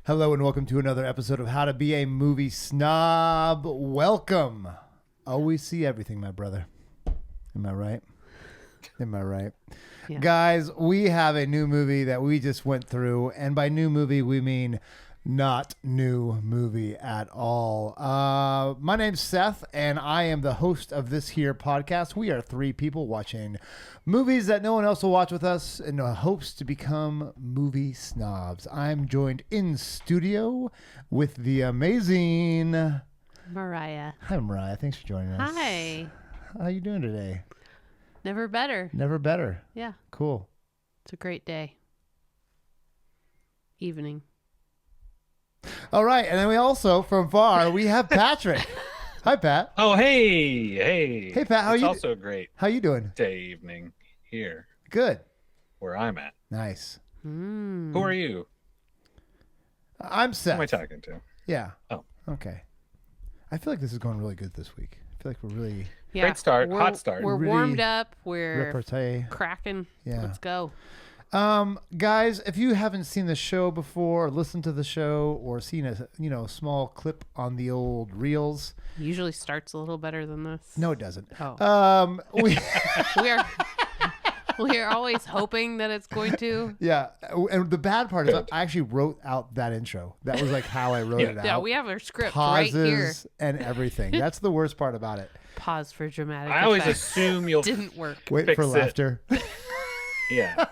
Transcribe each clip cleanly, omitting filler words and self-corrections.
Hello and welcome to another episode of How to Be a Movie Snob. Welcome. Always see everything, my brother. Am I right? Am I right? Yeah. Guys, we have a new movie that we just went through, and by new movie, we mean not new movie at all. My name's Seth, and I am the host of this here podcast. We are three people watching movies that no one else will watch with us in hopes to become movie snobs. I'm joined in studio with the amazing Mariah. Hi, Mariah. Thanks for joining us. Hi. How you doing today? Never better. Never better. Yeah. Cool. It's a great day. Evening. All right, and then we also, from far, we have Patrick. Hi, Pat. Oh, hey. Hey, Pat. It's also a great How you doing? day evening here. Good. Where I'm at. Nice. Who are you? I'm Seth. Who am I talking to? Yeah. Oh. Okay. I feel like this is going really good this week. I feel like we're really... Yeah, great start. Hot start. We're really warmed up. We're repartee. cracking. Yeah. Let's go. Guys, if you haven't seen the show before, or listened to the show, or seen a small clip on the old reels, Usually starts a little better than this. no, it doesn't. Oh. We we are always hoping that it's going to. yeah, and the bad part is I actually wrote out that intro. That was like how I wrote it out. Yeah, we have our script Pauses right here. and everything. That's the worst part about it. Pause for dramatic I always effect. assume you'll Didn't work. Wait Fix for it. laughter. Yeah.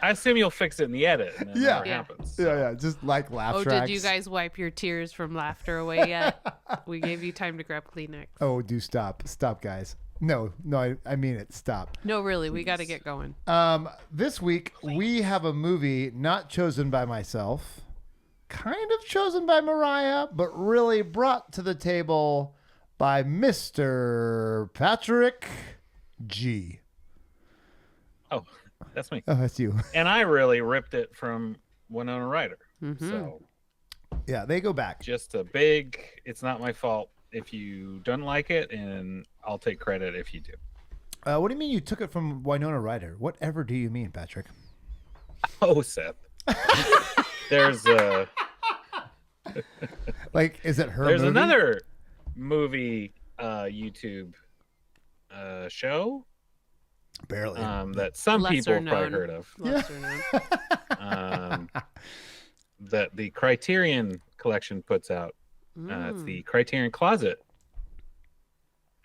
I assume you'll fix it in the edit. And then Yeah. it happens. Yeah, just like laugh tracks. Did you guys wipe your tears from laughter away yet? We gave you time to grab Kleenex. Oh, do stop, guys. No, I mean it. Stop. No, really, we got to get going. This week we have a movie not chosen by myself, kind of chosen by Mariah, but really brought to the table by Mr. Patrick G. Oh, that's me. Oh, that's you. And I really ripped it from Winona Ryder. Mm-hmm. So Yeah, they go back. just a big, it's not my fault if you don't like it, and I'll take credit if you do. What do you mean you took it from Winona Ryder? Whatever do you mean, Patrick? Oh, Seth. There's Like, is it her There's movie? another movie YouTube show Barely. that some Lesser people have probably known. heard of. Lesser known. That the Criterion Collection puts out. It's the Criterion Closet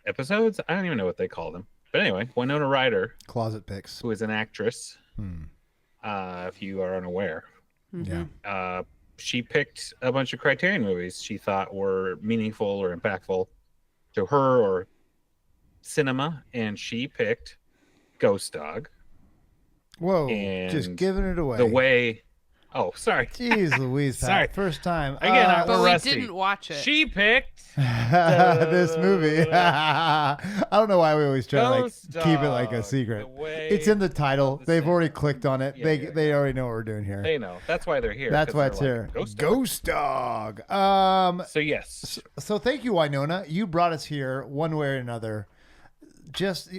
episodes. I don't even know what they call them. But anyway, Winona Ryder, Closet picks. who is an actress, if you are unaware, Yeah. she picked a bunch of Criterion movies she thought were meaningful or impactful to her or cinema, and she picked Ghost Dog. Whoa. And just giving it away. The way. Oh, sorry. Jeez Louise, Pat. Sorry. First time. Again, I'm But rusty. we didn't watch it. She picked this movie. I don't know why we always try to Ghost keep it like a Dog, secret. The Way It's in the title. of the They've Sun. already clicked on it. Yeah, They already know what we're doing here. They know. That's why they're here. That's 'cause why they're it's like, here. Ghost Dog. Ghost Dog. So yes. So thank you, Winona. You brought us here one way or another.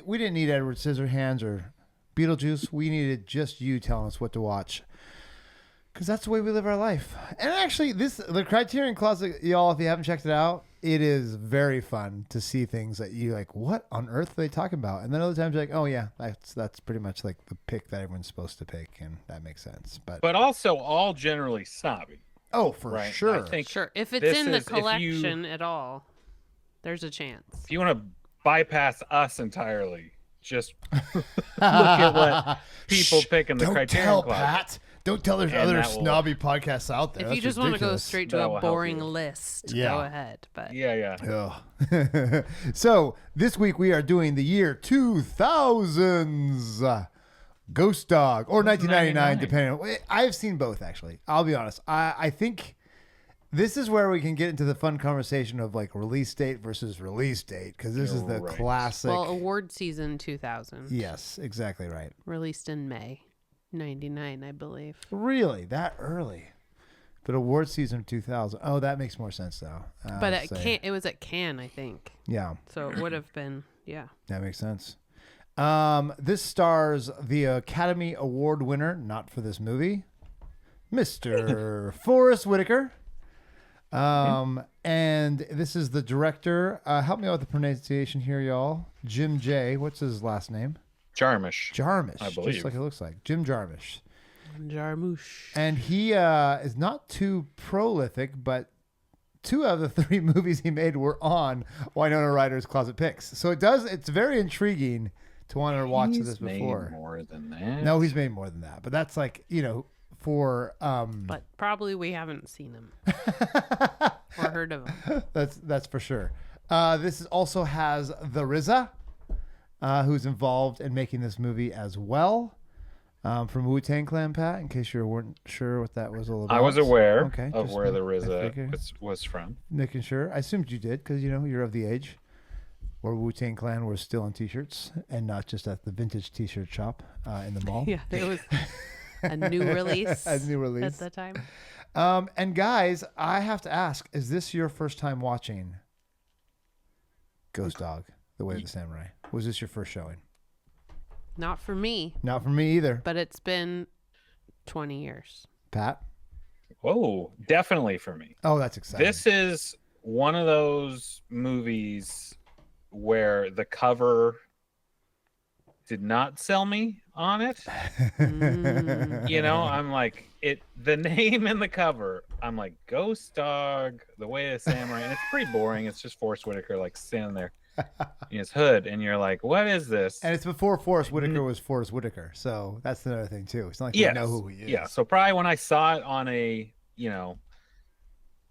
We didn't need Edward Scissorhands or Beetlejuice. We needed just you telling us what to watch. Because that's the way we live our life. And actually, the Criterion Closet, y'all, if you haven't checked it out, it is very fun to see things that you like, what on earth are they talking about? And then other times you're like, oh, yeah, that's pretty much like the pick that everyone's supposed to pick. And that makes sense. But Also all generally snobby. oh, for Right? sure. I think Sure. If it's this in the is- if you- collection at all, there's a chance. If you want to bypass us entirely, just look at what people Shh, pick in the don't Criterion tell, Closet. Pat. Don't tell there's And other that will- snobby podcasts out there. If you That's just want to go ridiculous. straight to That a will help boring you. list, Yeah. go ahead. But Yeah. Ugh. So this week we are doing the year 2000's Ghost Dog or 1999, depending on. I've seen both, actually. I'll be honest. I think this is where we can get into the fun conversation of like release date versus release date, because this is the Right. classic. well, award season 2000, Yes, exactly right. released in May 99, I believe. Really, that early? But award season 2000. Oh, that makes more sense though. But it was at Cannes, I think. Yeah, So it would have been, yeah. that makes sense. This stars the Academy Award winner, not for this movie, Mr. Forrest Whitaker. And this is the director. Help me out with the pronunciation here, y'all. Jim J. What's his last name? Jarmusch. Jarmusch. I believe. Just like it looks like. Jim Jarmusch. Jarmusch. And he is not too prolific, but 2 out of the 3 movies he made were on Winona Ryder's Closet Picks. So it's very intriguing to want to watch this before. Made more than that. No, he's made more than that. But that's like, for But probably we haven't seen him or heard of him. That's for sure. This also has the RZA, who's involved in making this movie as well. From Wu-Tang Clan, Pat, in case you weren't sure what that was all about. I was aware Okay, of just where the RZA was from. Making sure. I assumed you did because, you're of the age where Wu-Tang Clan was still on T-shirts and not just at the vintage T-shirt shop in the mall. Yeah, there was a new release. A new release. At the time. And guys, I have to ask, is this your first time watching Ghost Dog, The Way of the Samurai? Was this your first showing? Not for me. Not for me either. But it's been 20 years. Pat? Whoa, definitely for me. Oh, that's exciting. This is one of those movies where the cover did not sell me on it. I'm like, the name and the cover, I'm like, Ghost Dog, The Way of Samurai, and it's pretty boring. It's just Forrest Whitaker like standing there in his hood, and you're like, what is this? And it's before Forrest Whitaker was Forrest Whitaker, so that's another thing too. It's not like you know who he is. Yeah, so probably when I saw it on a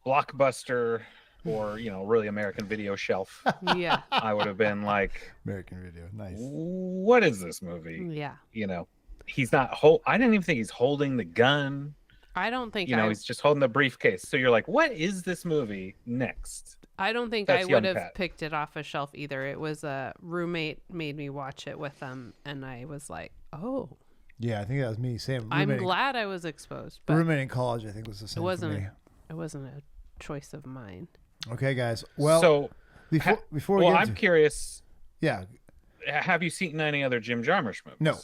Blockbuster or really American Video shelf, Yeah. I would have been like, American Video, nice. What is this movie? Yeah. He's not I didn't even think he's holding the gun. I don't think he's just holding the briefcase. So you're like, what is this movie next? I don't think That's I would young have Pat. picked it off a shelf either. It was a roommate made me watch it with them, and I was like, oh. Yeah, I think that was me. Same. I'm glad I was exposed. But roommate in college, I think, was the same for me. It wasn't a choice of mine. Okay, guys. Well, so before we get I'm curious. Yeah. Have you seen any other Jim Jarmusch movies? No,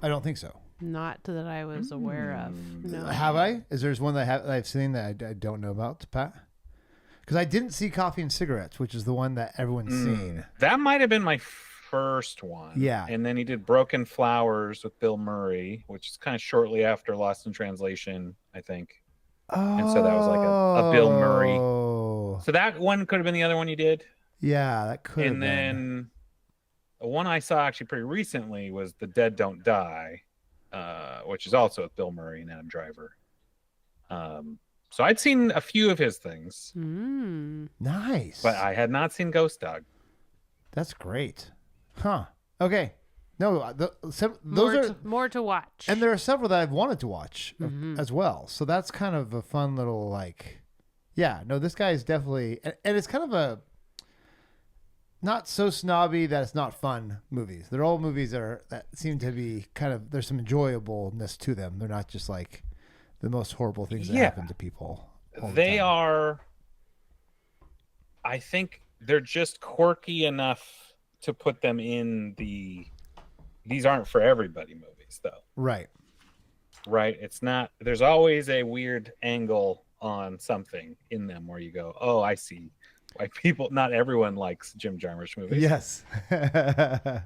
I don't think so. Not that I was aware of. No. Have I? Is there one that I've seen that I don't know about, Pat? Because I didn't see Coffee and Cigarettes, which is the one that everyone's seen. That might have been my first one. Yeah. And then he did Broken Flowers with Bill Murray, which is kind of shortly after Lost in Translation, I think. Oh. And so that was like a Bill Murray. So that one could have been the other one you did. Yeah, that could have been. And then the one I saw actually pretty recently was The Dead Don't Die, which is also with Bill Murray and Adam Driver. So I'd seen a few of his things. Nice. But I had not seen Ghost Dog. That's great. Huh. Okay. No, those are more to watch. And there are several that I've wanted to watch as well. So that's kind of a fun little this guy is definitely, and it's kind of a not so snobby that it's not fun movies. They're all movies that seem to be kind of, there's some enjoyableness to them. They're not just like the most horrible things that happen to people. They are, I think they're just quirky enough to put them in these aren't for everybody movies though. Right. It's not, there's always a weird angle on something in them where you go, oh, I see why not everyone likes Jim Jarmusch movies. Yes. Yeah.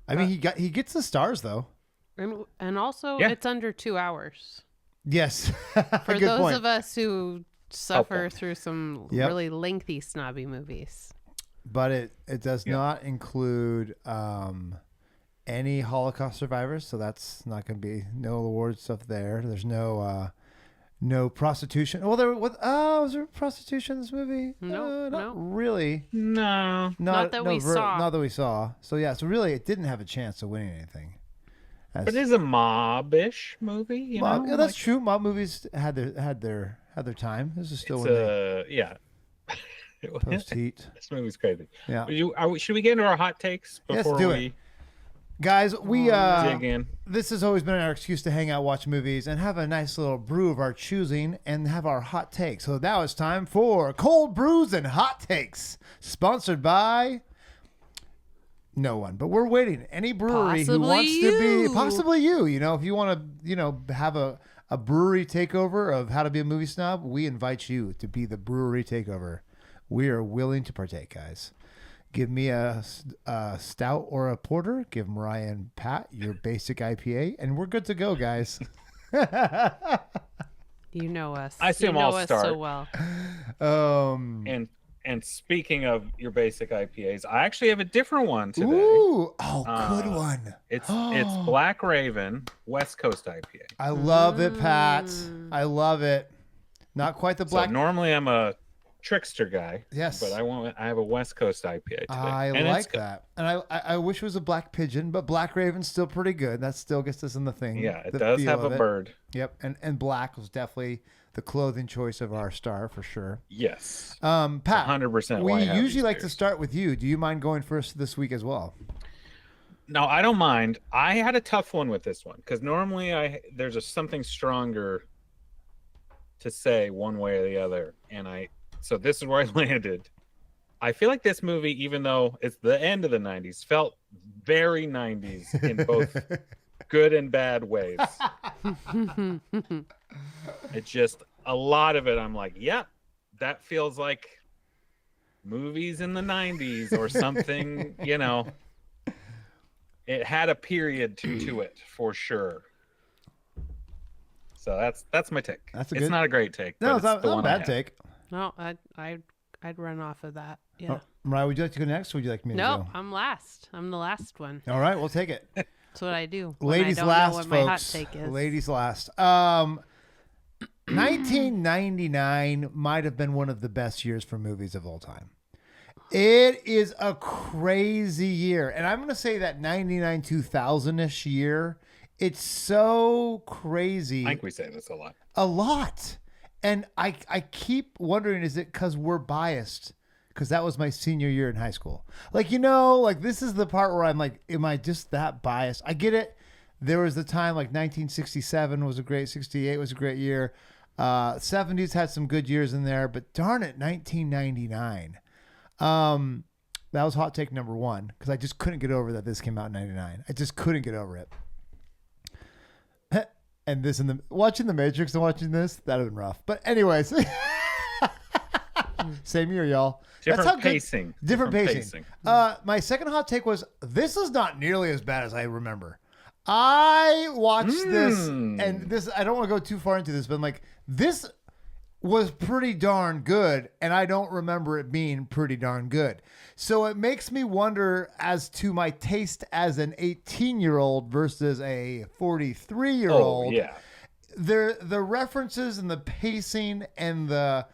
I mean, he gets the stars though. And also it's under 2 hours. Yes. For those of us who suffer through some really lengthy snobby movies. But it does not include any Holocaust survivors, so that's not going to be no award stuff there. There's no prostitution. Well, was there prostitution in this movie? No, not really. No, not that we saw. Not that we saw. So yeah, so really, it didn't have a chance of winning anything. But it is a mob-ish movie. You know? Yeah, that's true. Mob movies had their time. This is still post Heat. This movie's crazy. Yeah. Should we get into our hot takes before do it. Guys, we dig in? This has always been our excuse to hang out, watch movies, and have a nice little brew of our choosing, and have our hot takes. So now it's time for Cold Brews and Hot Takes, sponsored by no one. But we're waiting. Any brewery who wants to be possibly you. If you want to, have a a brewery takeover of How to Be a Movie Snob, we invite you to be the brewery takeover. We are willing to partake, guys. Give me a stout or a porter. Give Mariah and Pat your basic IPA, and we're good to go, guys. You know us. I assume you know I'll us start. so well. And speaking of your basic IPAs, I actually have a different one today. Ooh, good one. It's Black Raven West Coast IPA. I love it, Pat. I love it. Not quite the black. So normally I'm a trickster guy. Yes, but I have a West Coast IPA today. I like that, and I wish it was a black pigeon, but Black Raven's still pretty good. That still gets us in the thing. Yeah, it does have a bird. Yep, and black was definitely the clothing choice of our star for sure. Yes. Pat, 100%. we usually like to start with you. Do you mind going first this week as well? No, I don't mind. I had a tough one with this one because normally there's something stronger to say one way or the other, so this is where I landed. I feel like this movie, even though it's the end of the 90s, felt very 90s in both good and bad ways. It's just a lot of it. I'm like, yep, that feels like movies in the 90s or something, It had a period to it for sure. So that's my take. It's not a great take. No, it's not a bad take. No, I'd run off of that. Yeah. Oh, Mariah, would you like to go next, or would you like me to go? No, I'm last. I'm the last one. All right, we'll take it. That's what I do. Ladies I don't last, know what folks. my hot take is. Ladies last. 1999 might have been one of the best years for movies of all time. It is a crazy year, and I'm going to say that 99 2000-ish year. It's so crazy. I think we say this a lot. A lot. And I keep wondering, is it because we're biased? Because that was my senior year in high school. This is the part where I'm like, am I just that biased? I get it. There was the time 1967 was a great, 68 was a great year. 70s had some good years in there, but darn it, 1999. That was hot take number one, because I just couldn't get over that this came out in 99. I just couldn't get over it. And this watching The Matrix and watching this, that'd have been rough. But anyways, same year, y'all. Different pacing. Different pacing. My second hot take was, this is not nearly as bad as I remember. I watched this, and this, I don't want to go too far into this, but I'm like, this was pretty darn good, and I don't remember it being pretty darn good. So it makes me wonder as to my taste as an 18-year-old versus a 43-year-old. Oh, yeah. The references and the pacing and the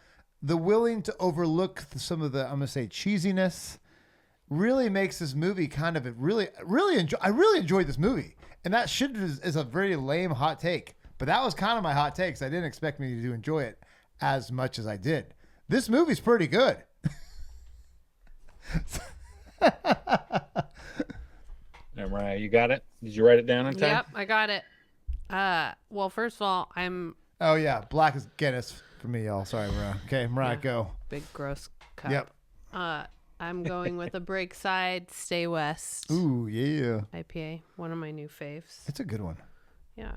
willing to overlook some of the, I'm going to say, cheesiness really makes this movie kind of I really enjoyed this movie. And that is a very lame hot take. But that was kind of my hot take, because I didn't expect me to enjoy it as much as I did. This movie's pretty good. Now, Mariah, you got it? Did you write it down in time? Yep, I got it. Well, first of all, Oh, yeah. Black is Guinness for me, y'all. Sorry, Mariah. Okay, Mariah, go. Big gross cup. Yep. I'm going with a Breakside Stay West. Ooh, yeah. IPA, one of my new faves. It's a good one. Yeah.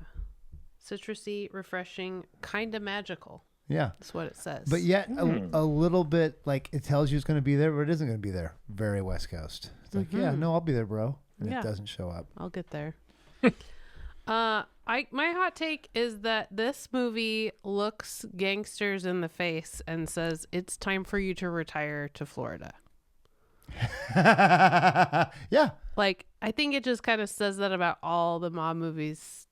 Citrusy, refreshing, kind of magical. Yeah. That's what it says. But yet a little bit like it tells you it's going to be there, but it isn't going to be there. Very West Coast. It's like, yeah, no, I'll be there, bro. And it doesn't show up. I'll get there. My hot take is that this movie looks gangsters in the face and says, it's time for you to retire to Florida. Yeah. Like, I think it just kind of says that about all the mob movies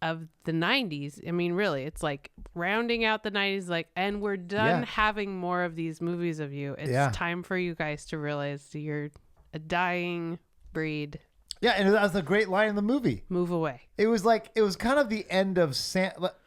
of the 90s. I mean, really, it's like rounding out the 90s, like, and we're done having more of these movies of you. It's time for you guys to realize that you're a dying breed. Yeah, and that was a great line in the movie. Move away. It was kind of the end of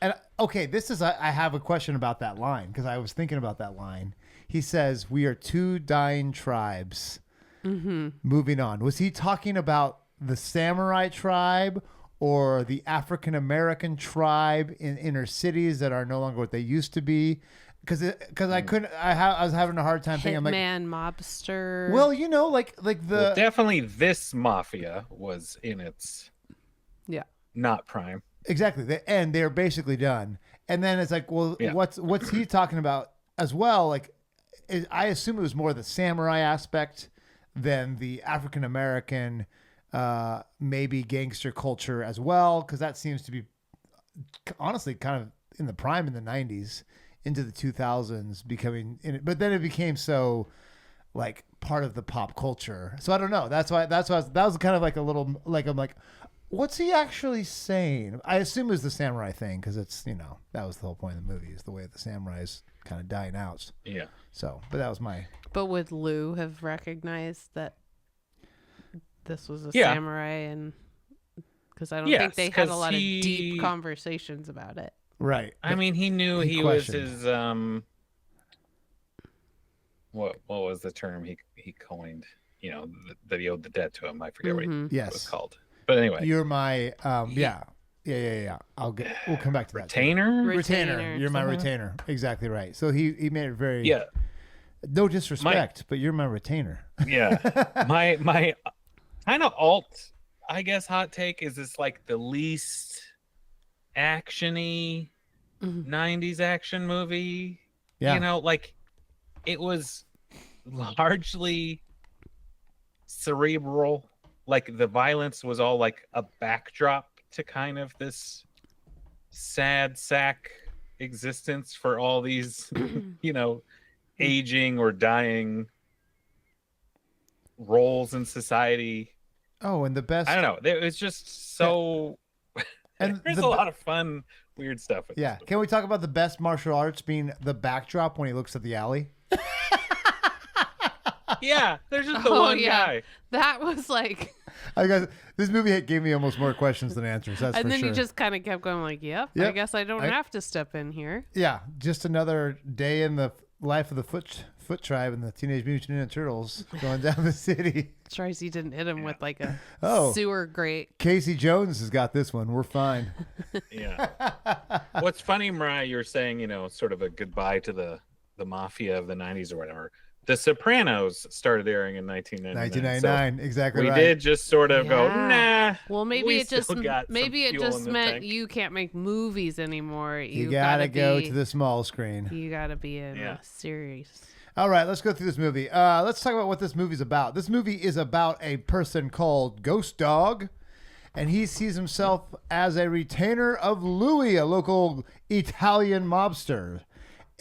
and okay, I have a question about that line, because I was thinking about that line. He says, "We are two dying tribes." Moving on. Was he talking about the samurai tribe or the African American tribe in inner cities that are no longer what they used to be? Because I couldn't. I was having a hard time thinking. I'm like, Hitman, mobster. well, like the definitely this mafia was in its not prime. Exactly. They're basically done. And then it's like, well, what's he talking about as well? Like, I assume it was more the samurai aspect than the African American, maybe gangster culture as well, because that seems to be honestly kind of in the prime in the 90s into the 2000s becoming in it. But then it became so like part of the pop culture. So I don't know. That was kind of like a little like I'm like, what's he actually saying? I assume it was the samurai thing because it's, that was the whole point of the movie is the way the samurais kind of dying out. Yeah. So, but that was my. But would Lou have recognized that this was a samurai? And because I don't think they had a lot of deep conversations about it. Right. I mean, he knew he was his what was the term he coined? That he owed the debt to him. I forget what it was called. But anyway, you're my yeah. We'll come back to that. Retainer. You're my retainer. Exactly right. So he made it very no disrespect, but you're my retainer. Yeah. my kind of alt, I guess, hot take is this like the least actiony 90s action movie. Yeah. Like it was largely cerebral. Like the violence was all like a backdrop to kind of this sad sack existence for all these, aging or dying roles in society. Oh, and the best. I don't know. It was just so. And there's a lot of fun, weird stuff. Yeah. Can we talk about the best martial arts being the backdrop when he looks at the alley? Yeah, there's just the one guy. That was like. This movie gave me almost more questions than answers. That's and for then sure. he just kind of kept going like, yep, I guess I don't have to step in here. Yeah, just another day in the life of the Foot Tribe and the Teenage Mutant Ninja Turtles going down the city. Tries he didn't hit him with like a sewer grate. Casey Jones has got this one. We're fine. Yeah. What's funny, Mariah, you're saying, sort of a goodbye to the mafia of the 90s or whatever. The Sopranos started airing in 1999. 1999, exactly we right. We did just sort of go, nah. Well, maybe it just meant you can't make movies anymore. You gotta go to the small screen. You gotta be in a series. All right, let's go through this movie. Let's talk about what this movie's about. This movie is about a person called Ghost Dog, and he sees himself as a retainer of Louis, a local Italian mobster.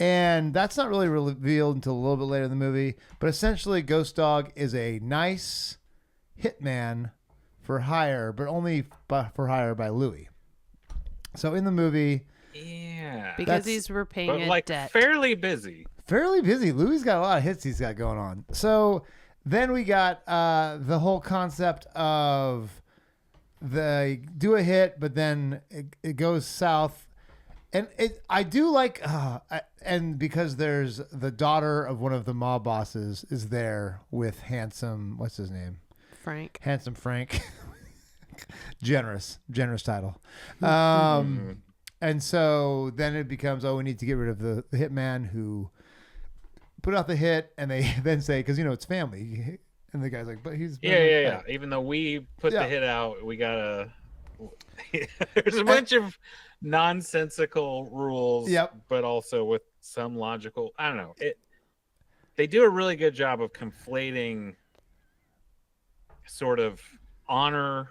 And that's not really revealed until a little bit later in the movie. But essentially, Ghost Dog is a nice hitman for hire, but only for hire by Louis. So in the movie... Yeah. Because he's repaying a debt. Fairly busy. Fairly busy. Louis got a lot of hits he's got going on. So then we got the whole concept of they do a hit, but then it goes south. And I do like, and because there's the daughter of one of the mob bosses is there with handsome, what's his name? Frank. Handsome Frank. generous title. And so then it becomes, we need to get rid of the hitman who put out the hit, and they then say, because it's family, and the guy's like, but he's yeah. Even though we put the hit out, we gotta. There's a bunch of nonsensical rules, but also with some logical. I don't know. They do a really good job of conflating sort of honor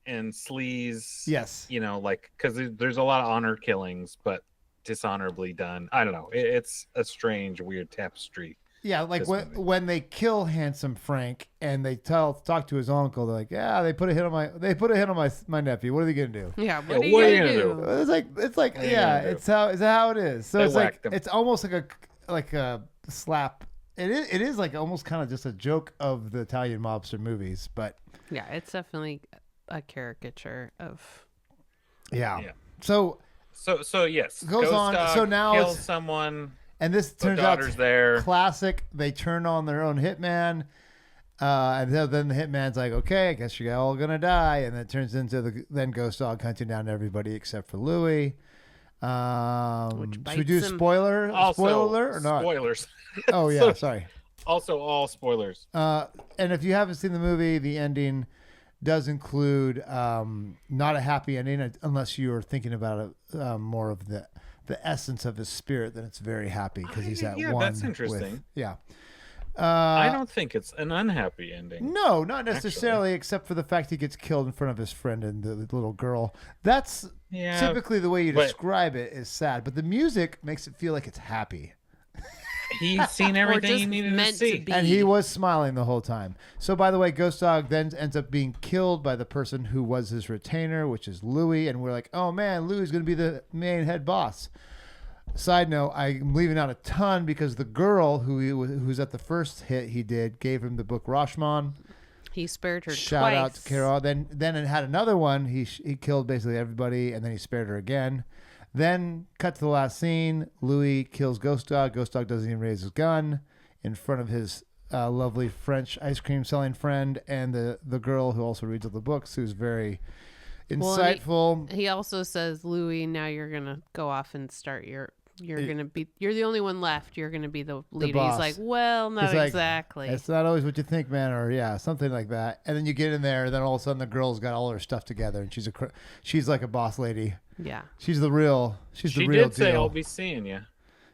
and sleaze. Yes. Because there's a lot of honor killings, but dishonorably done. I don't know. It's a strange, weird tapestry. Yeah, like when they kill Handsome Frank and they talk to his uncle, they're like, yeah, they put a hit on my nephew. What are they gonna do? Yeah, what are you gonna do? It's like it's how it is. So it's like it's almost like a slap. It is like almost kind of just a joke of the Italian mobster movies, but yeah, it's definitely a caricature of. Yeah. So yes, goes Ghost on. Dog So now kills someone. And this turns out there. Classic. They turn on their own hitman. And then the hitman's like, okay, I guess you're all going to die. And it turns into then Ghost Dog hunting down everybody except for Louis. Should we do spoiler alert or not? Spoilers. Oh, yeah. Sorry. Also all spoilers. And if you haven't seen the movie, the ending does include not a happy ending unless you're thinking about it more of the essence of his spirit. Then it's very happy because he's at one. That's interesting. I don't think it's an unhappy ending. No, not necessarily, except for the fact he gets killed in front of his friend and the little girl. That's typically the way you describe it is sad, but the music makes it feel like it's happy. He's seen everything he needed to see. And he was smiling the whole time. So, by the way, Ghost Dog then ends up being killed by the person who was his retainer, which is Louis. And we're like, oh, man, Louis is going to be the main head boss. Side note, I'm leaving out a ton because the girl who's at the first hit he did gave him the book Rashomon. He spared her Shout twice. out to Carol. Then it had another one. He killed basically everybody, and then he spared her again. Then, cut to the last scene. Louis kills Ghost Dog. Ghost Dog doesn't even raise his gun in front of his lovely French ice cream selling friend and the girl who also reads all the books, who's very insightful. He also says, Louis, now you're going to go off and start you're the only one left. You're going to be the leader. He's like, well, not exactly. It's not always what you think, man, or something like that. And then you get in there, and then all of a sudden the girl's got all her stuff together, and she's like a boss lady. Yeah. She's the real She deal. did say, I'll be seeing you.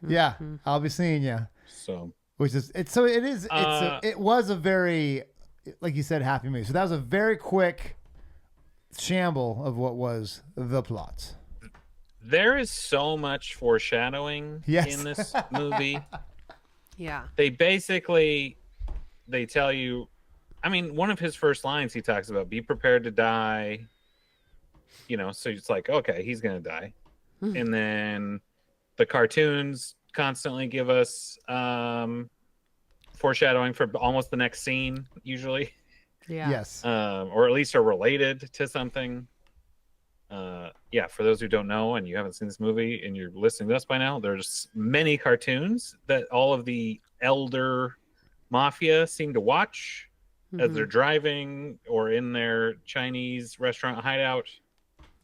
Yeah, I'll be seeing you. So, it was a very, like you said, happy movie. So that was a very quick shamble of what was the plot. There is so much foreshadowing in this movie. Yeah. They tell you, I mean, one of his first lines he talks about, be prepared to die. So it's like, okay, he's going to die. And then the cartoons constantly give us foreshadowing for almost the next scene, usually. Yeah. Yes. Or at least are related to something. For those who don't know and you haven't seen this movie and you're listening to us by now, there's many cartoons that all of the elder mafia seem to watch as they're driving or in their Chinese restaurant hideout.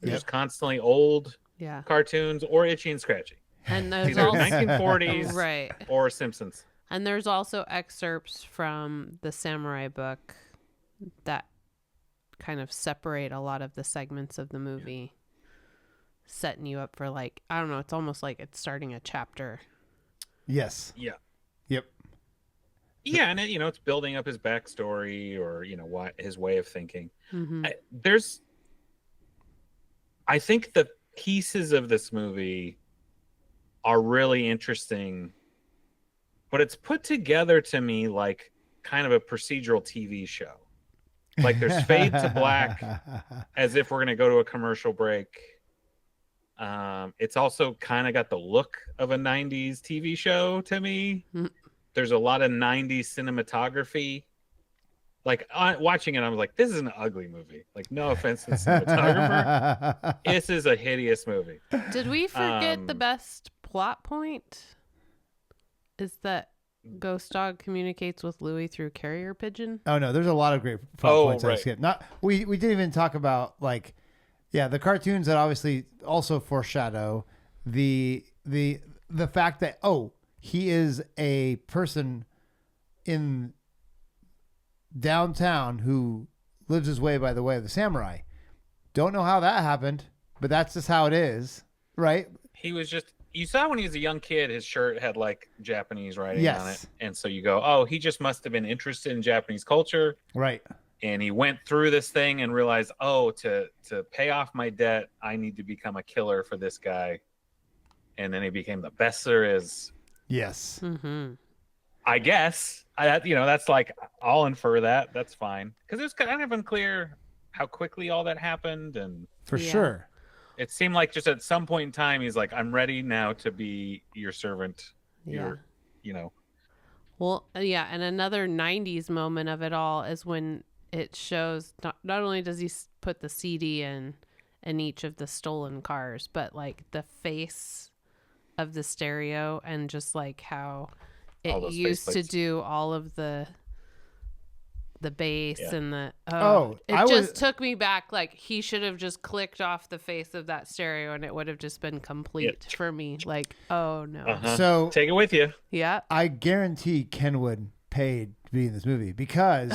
They're just constantly old cartoons or Itchy and Scratchy. And there's either also 1940s right. or Simpsons. And there's also excerpts from the Samurai book that kind of separate a lot of the segments of the movie, setting you up for like, I don't know, it's almost like it's starting a chapter. Yes. Yeah. Yep. Yeah, and it's building up his backstory or what his way of thinking. I think the pieces of this movie are really interesting, but it's put together to me like kind of a procedural TV show. Like there's fade to black as if we're going to go to a commercial break. It's also kind of got the look of a 90s TV show to me. There's a lot of 90s cinematography. Like watching it, I was like, this is an ugly movie. Like, no offense to the cinematographer. This is a hideous movie. Did we forget the best plot point? Is that Ghost Dog communicates with Louis through carrier pigeon? Oh no, there's a lot of great plot points I right. skipped. We didn't even talk about the cartoons that obviously also foreshadow the fact that he is a person in downtown who lives his way by the way of the samurai. Don't know how that happened, but that's just how it is, right? He was just, you saw when he was a young kid, his shirt had like Japanese writing on it. And so you go, oh, he just must have been interested in Japanese culture. Right. And he went through this thing and realized, to pay off my debt, I need to become a killer for this guy. And then he became the best there is. Yes. Mm-hmm. I guess that's like, I'll infer that. That's fine. Because it was kind of unclear how quickly all that happened. And for sure. It seemed like just at some point in time, he's like, I'm ready now to be your servant. Yeah. Well, yeah. And another 90s moment of it all is when it shows not only does he put the CD in each of the stolen cars, but like the face of the stereo and just like how it used to do all of the bass and the took me back. Like he should have just clicked off the face of that stereo and it would have just been complete for me. Like, oh no. So take it with you. Yeah. I guarantee Kenwood paid be in this movie because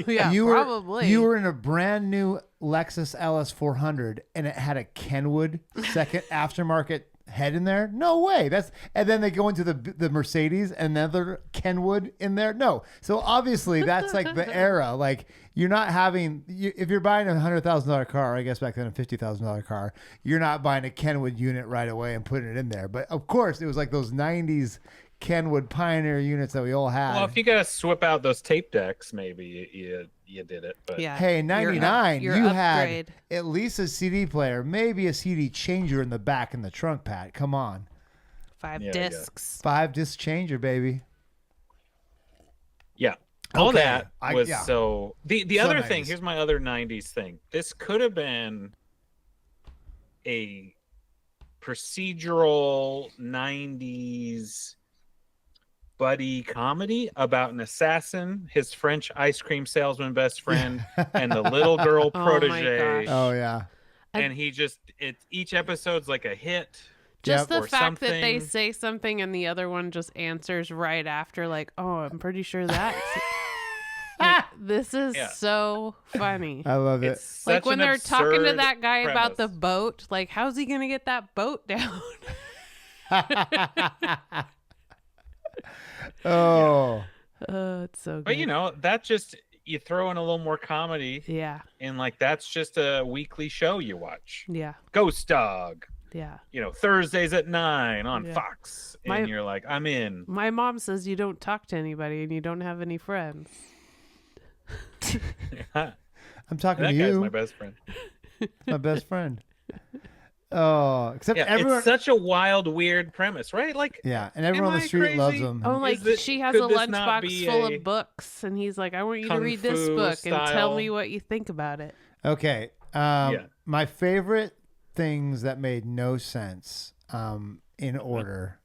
Yeah, you probably. were in a brand new Lexus LS 400 and it had a Kenwood second aftermarket head in there. No way. And then they go into the Mercedes and another Kenwood in there. No. So obviously that's like the era. Like you're not having if you're buying a $100,000 car, I guess back then a $50,000 car, you're not buying a Kenwood unit right away and putting it in there. But of course it was like those 90s Kenwood Pioneer units that we all had. Well, if you gotta swap out those tape decks, maybe you did it. But Yeah. hey, 99, your you upgrade. had at least a CD player, maybe a CD changer in the back in the trunk, Pat. Come on. 5 Yeah, discs. 5-disc changer, baby. yeah, all Okay. that was yeah. so. The So other thing, 90s. here's my other '90s thing. This could have been a procedural '90s buddy comedy about an assassin, his French ice cream salesman best friend, and the little girl Oh my protege. gosh. Oh, yeah. And each episode's like a hit. Just Yep. the Or fact that they something. say something and the other one just answers right after, like, oh, I'm pretty sure that's. Like, this is Yeah. so funny. I love it. It's Like such when an they're talking to absurd that guy about the premise. boat, like, how's he going to get that boat down? Oh. Oh, it's so good. But that just you throw in a little more comedy, Yeah. and like that's just a weekly show you watch. Yeah. Ghost Dog, Yeah. Thursdays at 9 on Yeah. Fox, and My- you're like, I'm in. My mom says you don't talk to anybody and you don't have any friends. that I'm talking to guy's you, my best friend. my best friend. Oh, except Yeah, everyone. it's such a wild, weird premise, right? Like, Yeah, and everyone on Am the I street loves crazy? him. Oh, like Is it- she has could a this not lunchbox be full a of books, and he's like, "I want you to kung read this fu book and tell style? me what you think about it." Okay. Yeah. My favorite things that made no sense in order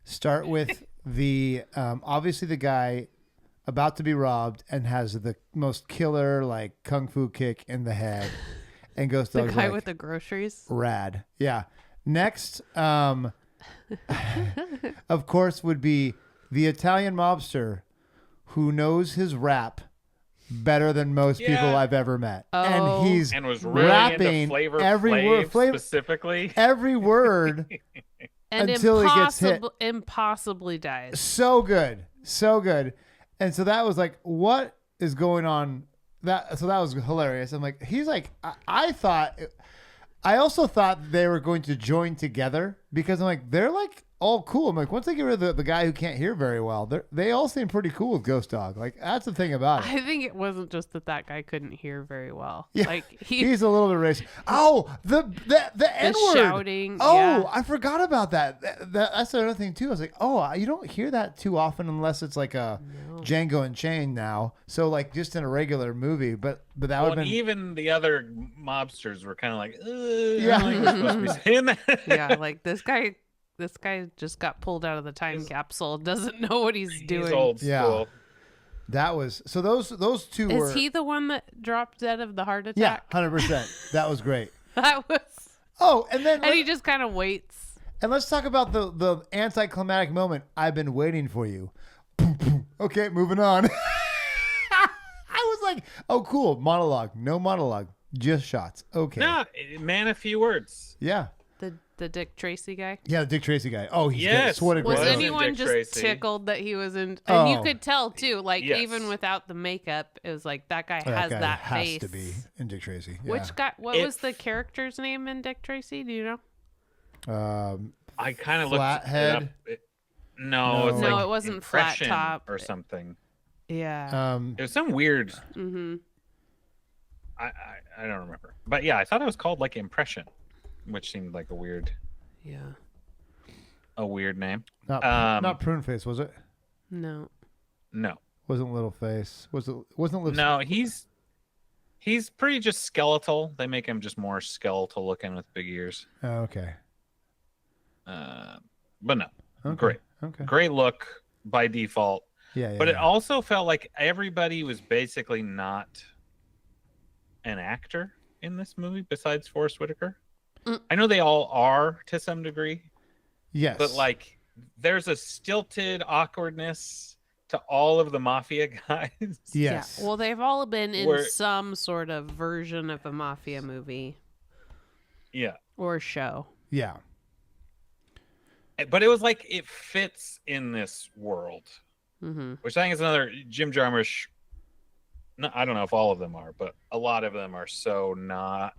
start with the obviously the guy about to be robbed and has the most killer like kung fu kick in the head and Ghost The Dog's guy like, with the groceries. rad. Yeah. Next, of course, would be the Italian mobster who knows his rap better than most people Yeah. I've ever met. Oh. And he's and was really rapping into Flavor every Flav word, specifically. every word And until he gets hit. impossibly dies. So good. So good. And so that was like, what is going on? So that was hilarious. I'm like, he's like, I also thought they were going to join together because I'm like, they're like all cool. I'm like, once they get rid of the guy who can't hear very well, they all seem pretty cool with Ghost Dog. Like, that's the thing about it. I think it wasn't just that guy couldn't hear very well. Yeah, Like he's a little bit racist. Oh, the N-word. shouting, Oh, yeah. I forgot about that. That's another thing too. I was like, oh, you don't hear that too often unless it's like a Django Unchained now. So like just in a regular movie, but that Well, would have and been even the other mobsters were kind of like, Yeah. I don't think we're supposed to be saying that. yeah, like this guy just got pulled out of the time capsule. Doesn't know what he's doing. He's old Yeah. school. that was so those two were Is he the one that dropped dead of the heart yeah, attack? 100%. That was great. That was. Oh, and then And he just kind of waits. and let's talk about the anticlimactic moment. I've been waiting for you. Boom, boom. Okay, moving on. I was like, oh, cool. Monologue. No monologue. Just shots. Okay. No, man, a few words. Yeah. The Dick Tracy guy. Yeah, the Dick Tracy guy. Oh, he's Yes. good. What a Was great Wasn't anyone Dick just Tracy. tickled that he was in? And you Oh. could tell too, like Yes. even without the makeup, it was like that guy That has guy that has face. to be in Dick Tracy. Yeah. Which guy? What It- was the character's name in Dick Tracy? Do you know? I kind of looked Flathead? it up. No, it's No. like No, it wasn't Flat Impression Top. or something. Yeah. It was some weird. Mm-hmm. I don't remember, but yeah, I thought it was called like Impression, which seemed like a weird Yeah. name. not Prune Face, was it? No. No, Wasn't Little Face. Wasn't Lips? no, he's pretty just skeletal. They make him just more skeletal looking with big ears. Oh, okay. But no, Okay. great, Okay. great look by default. Yeah, yeah. But it yeah. also felt like everybody was basically not an actor in this movie besides Forrest Whitaker. I know they all are to some degree, Yes. but like there's a stilted awkwardness to all of the mafia guys. Yes. Yeah. Well, they've all been in Where- some sort of version of a mafia movie Yeah. or show. Yeah. But it was like it fits in this world, Mm-hmm. which I think is another Jim Jarmusch. No, I don't know if all of them are, but a lot of them are so not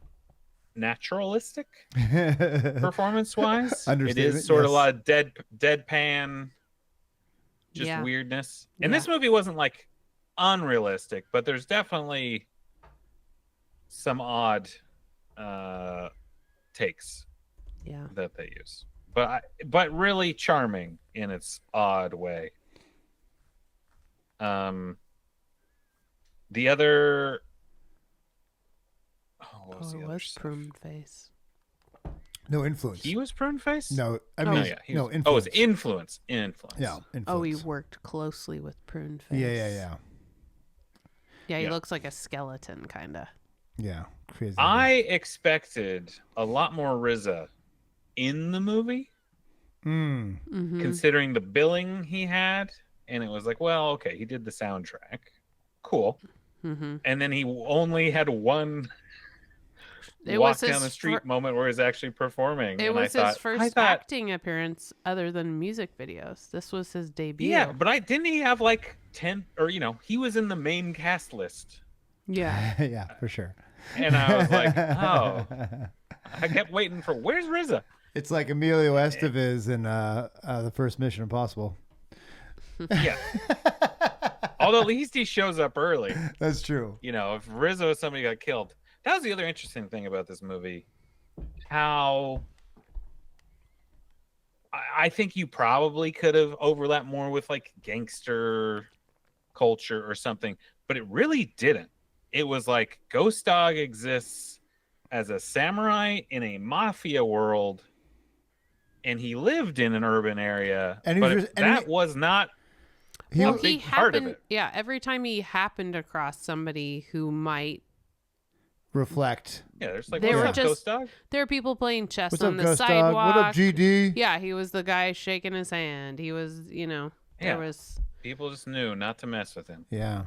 naturalistic performance-wise. It is sort of a lot of deadpan, just weirdness. And this movie wasn't like unrealistic, but there's definitely some odd takes that they use. But really charming in its odd way. The other what was the other stuff? Prune Face. No influence. He was prune face? No, I mean, influence. influence. Oh, it's influence. Influence. Yeah, influence. Oh, he worked closely with Prune Face. Yeah. Yeah, he looks like a skeleton, kind of. Yeah, crazy. I expected a lot more RZA in the movie, considering the billing he had, and it was like, well, okay, he did the soundtrack, cool, and then he only had one walk down the street moment where he's actually performing. It was his first acting appearance other than music videos. This was his debut. Yeah, but didn't he have like 10 or he was in the main cast list. Yeah. Yeah, for sure. And I was like, oh, I kept waiting for where's RZA? It's like Emilio Estevez in the first Mission Impossible. Yeah. Although at least he shows up early. That's true. If Rizzo or somebody got killed. That was the other interesting thing about this movie. How I think you probably could have overlapped more with like gangster culture or something, but it really didn't. It was like Ghost Dog exists as a samurai in a mafia world, and he lived in an urban area, and that was not a big part of it. Yeah, every time he happened across somebody who might reflect. Yeah, there's like, Ghost Dog? There are people playing chess what's on up, the Ghost sidewalk. Dog? What up, GD? Yeah, he was the guy shaking his hand. He was, there was... People just knew not to mess with him. Yeah.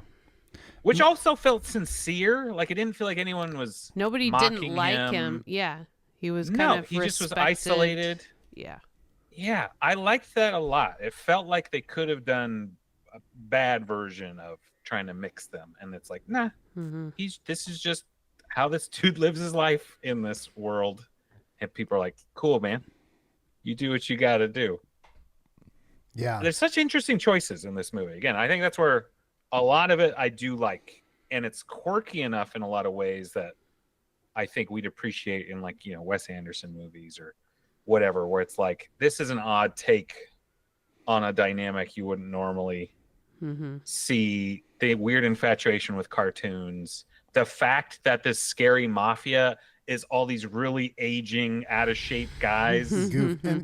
Which also felt sincere. Like, it didn't feel like anyone was Nobody didn't like him. Yeah. He was kind of he just was isolated. Yeah. Yeah, I liked that a lot. It felt like they could have done a bad version of trying to mix them. And it's like, nah, this is just how this dude lives his life in this world. And people are like, cool, man. You do what you got to do. Yeah. There's such interesting choices in this movie. Again, I think that's where a lot of it I do like. And it's quirky enough in a lot of ways that I think we'd appreciate in like, Wes Anderson movies or whatever, where it's like, this is an odd take on a dynamic you wouldn't normally see. The weird infatuation with cartoons. The fact that this scary mafia is all these really aging, out of shape guys. And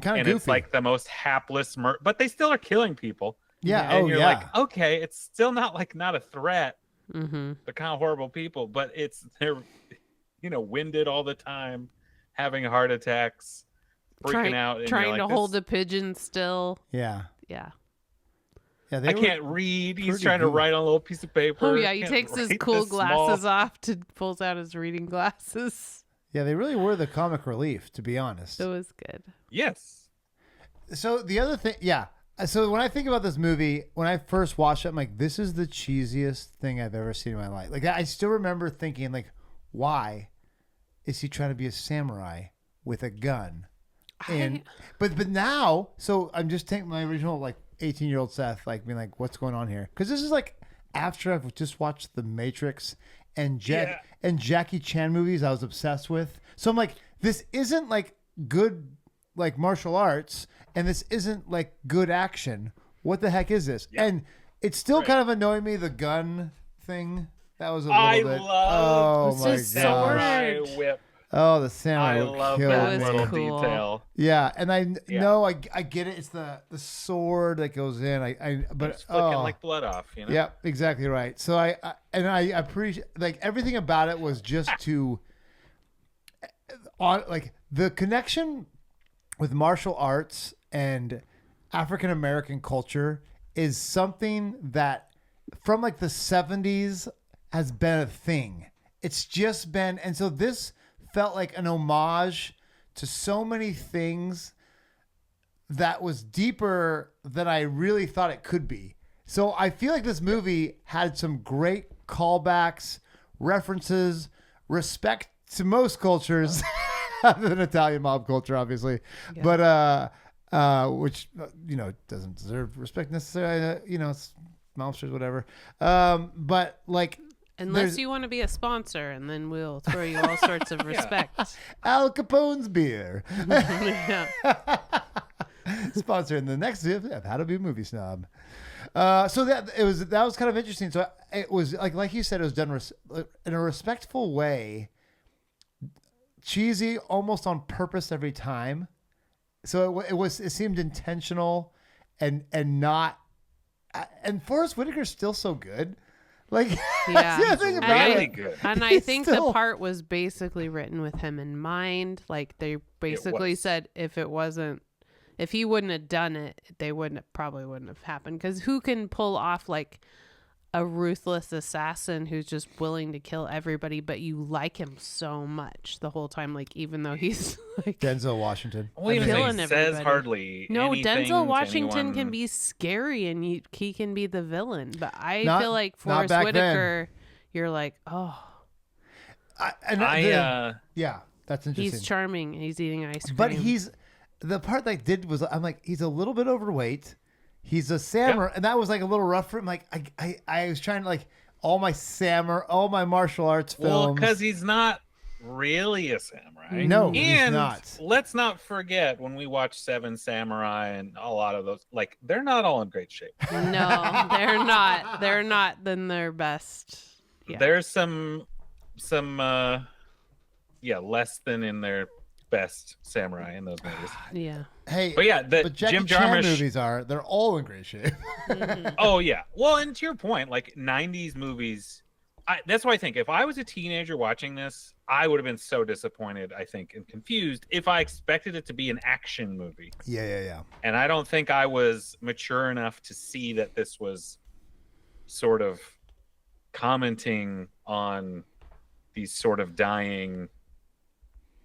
kind of goofy. It's like the most hapless but they still are killing people. Yeah. And you're like, okay, it's still not a threat. They're kind of horrible people, but they're winded all the time, having heart attacks, freaking out, and trying to hold a pigeon still. Yeah. Yeah. Yeah, I can't read. He's trying to write on a little piece of paper. Oh yeah, he takes his cool glasses off pulls out his reading glasses. Yeah, they really were the comic relief, to be honest. It was good. Yes. So the other thing, so when I think about this movie, when I first watched it, I'm like, this is the cheesiest thing I've ever seen in my life. Like, I still remember thinking, like, why is he trying to be a samurai with a gun? And but now, so I'm just taking my original 18-year-old Seth, being like, what's going on here? Because this is after I've just watched The Matrix and Jackie Chan movies I was obsessed with. So I'm like, this isn't good martial arts, and this isn't good action. What the heck is this? Yeah. And it's still kind of annoying me, the gun thing. That was a little bit. Oh my samurai whip. Oh, the samurai. I love that little detail. Yeah, and I know I get it. It's the sword that goes in. But it's flicking blood off. Yeah, exactly right. So I appreciate everything about it was just to the connection with martial arts and African American culture is something that from like the 70s has been a thing. It's just been, and so this felt like an homage to so many things that was deeper than I really thought it could be. So I feel like this movie had some great callbacks, references, respect to most cultures, other than Italian mob culture, obviously. Yeah. But which doesn't deserve respect necessarily. It's mobsters, whatever. But like, unless you want to be a sponsor, and then we'll throw you all sorts of respect. Al Capone's beer. Sponsor in the next of How to Be a Movie Snob. So that was kind of interesting. So it was like you said, it was done in a respectful way, cheesy almost on purpose every time. So it seemed intentional and not. And Forrest Whitaker's still so good. Like, yeah, that's the thing about really it. good. And I think the part was basically written with him in mind. Like, they basically said if he wouldn't have done it, probably wouldn't have happened. Because who can pull off like a ruthless assassin who's just willing to kill everybody, but you like him so much the whole time, like even though he's like Denzel Washington. Well, even killing he everybody. says hardly no, anything Denzel to Washington anyone. can be scary and he can be the villain, but I feel like not Forrest back Whitaker, you're like, oh, yeah, that's interesting. he's charming. He's eating ice cream, But the part that I did was I'm like, he's a little bit overweight. He's a samurai, and that was like a little rough for him. Like I was trying to like all my martial arts films. Well, because he's not really a samurai. No, and he's not. Let's not forget when we watch Seven Samurai and a lot of those, like they're not all in great shape. No, they're not. They're not than their best. Yeah. There's some less than in their best samurai in those movies. Yeah. Hey, but yeah, the but Jackie Jim Chan Jarmusch movies they're all in great shape. Mm-hmm. Oh yeah. Well, and to your point, like 90s movies, that's why I think if I was a teenager watching this, I would have been so disappointed, I think, and confused if I expected it to be an action movie. Yeah. And I don't think I was mature enough to see that this was sort of commenting on these sort of dying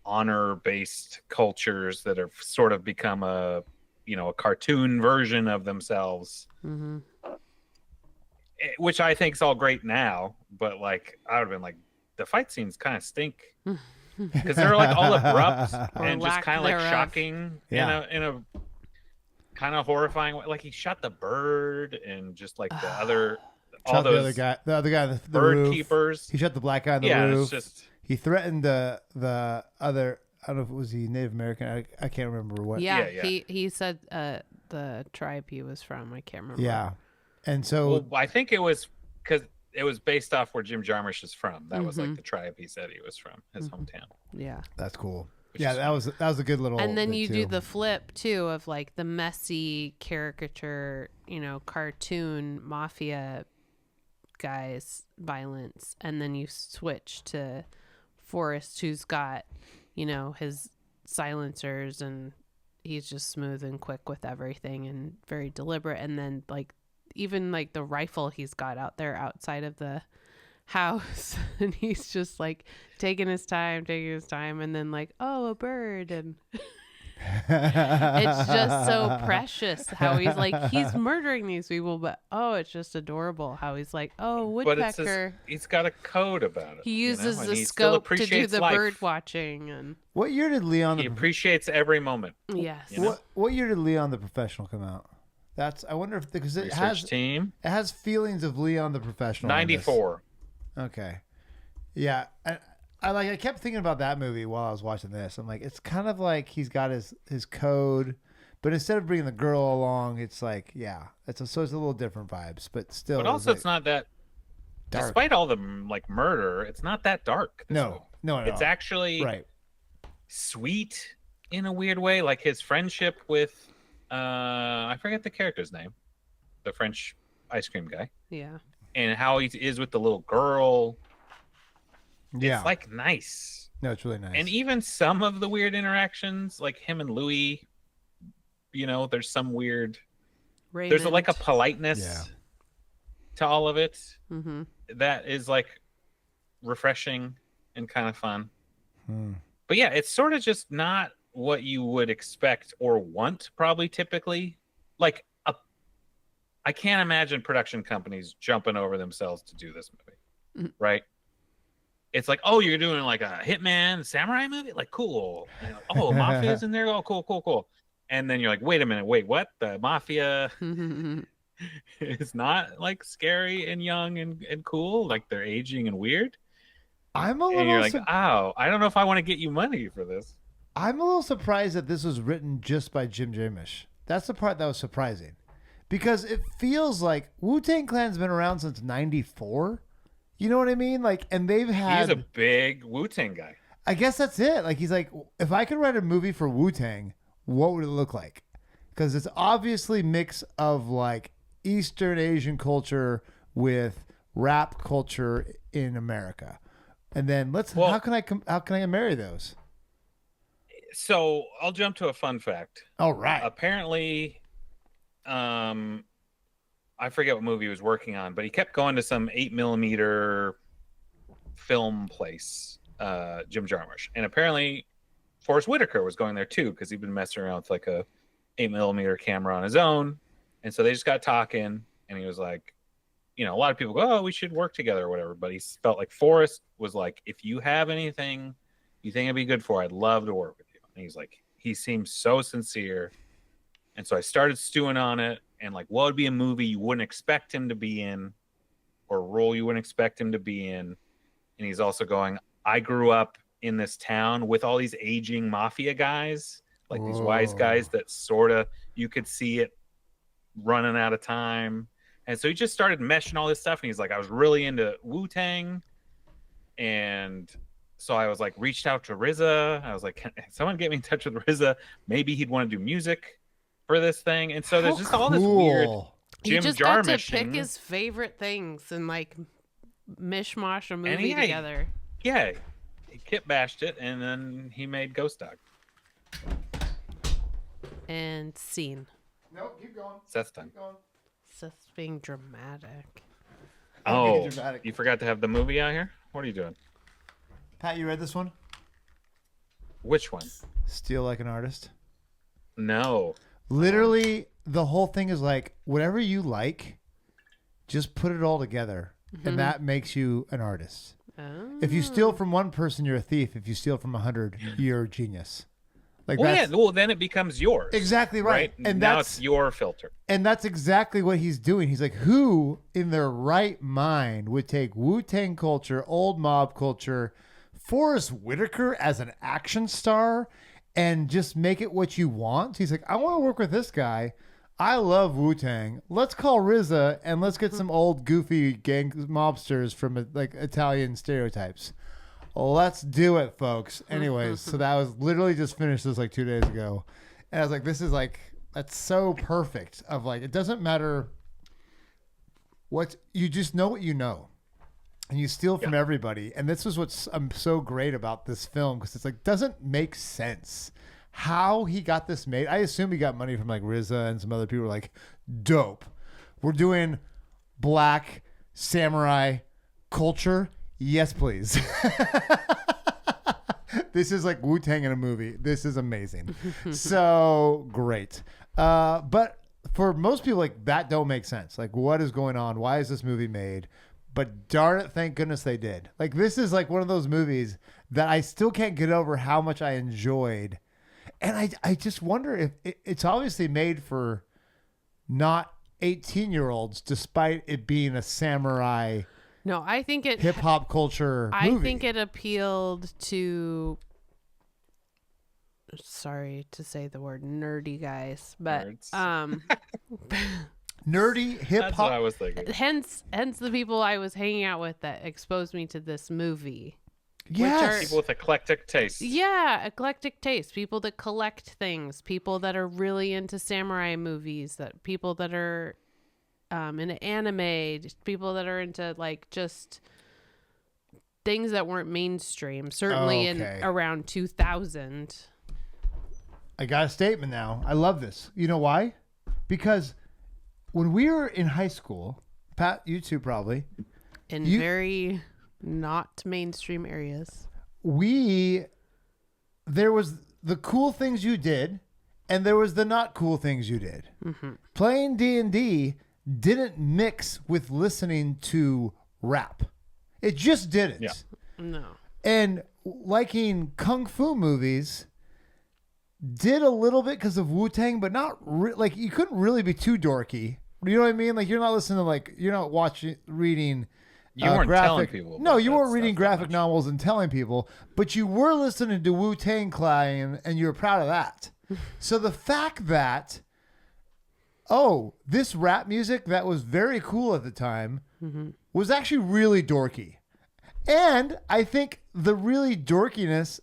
honor-based cultures that have sort of become a cartoon version of themselves. Mm-hmm. Which I think is all great now, but like I would have been like, the fight scenes kind of stink because they're like all abrupt and just kind of like shocking in a kind of horrifying way. Like he shot the bird and just like the other the other guy the bird roof. keepers. He shot the black guy on the roof. It's just he threatened the other. I don't know if it was he Native American. I can't remember what. Yeah. He said the tribe he was from. I can't remember. Yeah. And so I think it was because it was based off where Jim Jarmusch is from. That was like the tribe he said he was from, his hometown. Yeah. That's cool. Yeah, that was a good little. And then you do the flip too of like the messy caricature, cartoon mafia guys violence, and then you switch to Forrest, who's got, his silencers and he's just smooth and quick with everything and very deliberate. And then like even like the rifle he's got out there outside of the house and he's just like taking his time and then like, oh, a bird, and it's just so precious how he's murdering these people, but it's just adorable how he's like, oh, woodpecker. But he's got a code about it. He uses the scope to do the bird watching. And what year did Leon? He appreciates every moment. Yes. What year did Leon the Professional come out? I wonder if because it has feelings of Leon the Professional. 94. Okay. Yeah. I kept thinking about that movie while I was watching this. I'm like, it's kind of like he's got his code, but instead of bringing the girl along, it's like, it's a little different vibes, but still. But also, it's not that. Dark. Despite all the like murder, it's not that dark. No. It's actually right. Sweet in a weird way, like his friendship with I forget the character's name, the French ice cream guy. Yeah. And how he is with the little girl. Yeah. It's like nice. No, it's really nice. And even some of the weird interactions, like him and Louis, there's some weird there's like a Raymond. politeness to all of it Mm-hmm. that is like refreshing and kind of fun. Hmm. But yeah, it's sort of just not what you would expect or want, probably typically. Like, I can't imagine production companies jumping over themselves to do this movie, right? It's like, oh, you're doing like a hitman samurai movie? Like, cool. And you're like, oh, mafia's in there? Oh, cool, cool, cool. And then you're like, wait a minute, wait, what? The mafia is not like scary and young and cool? Like they're aging and weird? I'm a And you're little like, oh, I don't know if I want to get you money for this. I'm a little surprised that this was written just by Jim Jarmusch. That's the part that was surprising. Because it feels like Wu-Tang Clan's been around since 94. You know what I mean? Like, and they've had... He's a big Wu-Tang guy. I guess that's it. Like, he's like, if I could write a movie for Wu-Tang, what would it look like? Because it's obviously mix of like Eastern Asian culture with rap culture in America. And then how can I marry those? So I'll jump to a fun fact. All right. Apparently, I forget what movie he was working on, but he kept going to some 8mm film place, Jim Jarmusch. And apparently Forrest Whitaker was going there too, because he'd been messing around with like a 8mm camera on his own. And so they just got talking, and he was like, you know, a lot of people go, oh, we should work together or whatever. But he felt like Forrest was like, if you have anything you think it'd be good for, I'd love to work with you. And he's like, he seems so sincere. And so I started stewing on it, and like, what would be a movie you wouldn't expect him to be in, or a role you wouldn't expect him to be in? And he's also going, I grew up in this town with all these aging mafia guys, like these wise guys that sort of, you could see it running out of time. And so he just started meshing all this stuff. And he's like, I was really into Wu-Tang. And so I was like, reached out to RZA. I was like, can someone get me in touch with RZA? Maybe he'd want to do music for this thing. And so there's just all this weird Jim He just got to Jarmusch pick his favorite things and like mishmash a movie together. Yeah, he kit bashed it, and then he made Ghost Dog. And scene. Nope, keep going. Seth's done. Seth's being dramatic. Oh, you forgot to have the movie out here? What are you doing? Pat, you read this one? Which one? Steal Like an Artist. No. Literally, the whole thing is like, whatever you like, just put it all together, and that makes you an artist. Oh. If you steal from one person, you're a thief. If you steal from 100, you're a genius. Like, well, yeah, well, then it becomes yours. Exactly right. And now it's your filter. And that's exactly what he's doing. He's like, who in their right mind would take Wu-Tang culture, old mob culture, Forrest Whitaker as an action star, and just make it what you want? He's like, I want to work with this guy. I love Wu-Tang. Let's call RZA and let's get some old goofy gang mobsters from like Italian stereotypes. Let's do it, folks. Anyways, so that was literally just finished this like 2 days ago. And I was like, this is like, that's so perfect of like, it doesn't matter what, you just know what you know. And you steal from everybody. And this is what's so great about this film, because it's like, doesn't make sense how he got this made. I assume he got money from like RZA and some other people. Like, dope. We're doing black samurai culture. Yes, please. This is like Wu-Tang in a movie. This is amazing. So great. But for most people, like, that don't make sense. Like, what is going on? Why is this movie made? But darn it, thank goodness they did. Like, this is like one of those movies that I still can't get over how much I enjoyed. And I just wonder if it's obviously made for not 18-year-olds, despite it being a samurai. No, I think it hip hop culture movie. I think it appealed to, sorry to say the word, nerdy guys, but nerdy hip hop. That's what I was thinking. Hence the people I was hanging out with that exposed me to this movie. Yes. People with eclectic tastes. Yeah, eclectic taste. People that collect things. People that are really into samurai movies. That people that are into anime. Just people that are into like just things that weren't mainstream. Certainly in around 2000. I got a statement now. I love this. You know why? Because when we were in high school, Pat, you too probably, in very not mainstream areas, there was the cool things you did, and there was the not cool things you did. Mm-hmm. Playing D&D didn't mix with listening to rap. It just didn't. Yeah. No. And liking kung fu movies did a little bit because of Wu-Tang, but not like you couldn't really be too dorky. You know what I mean? Like you're not listening to you're not reading. You weren't telling people. No, you weren't reading graphic novels and telling people, but you were listening to Wu-Tang Clan, and you were proud of that. So the fact that, this rap music that was very cool at the time was actually really dorky. And I think the really dorkiness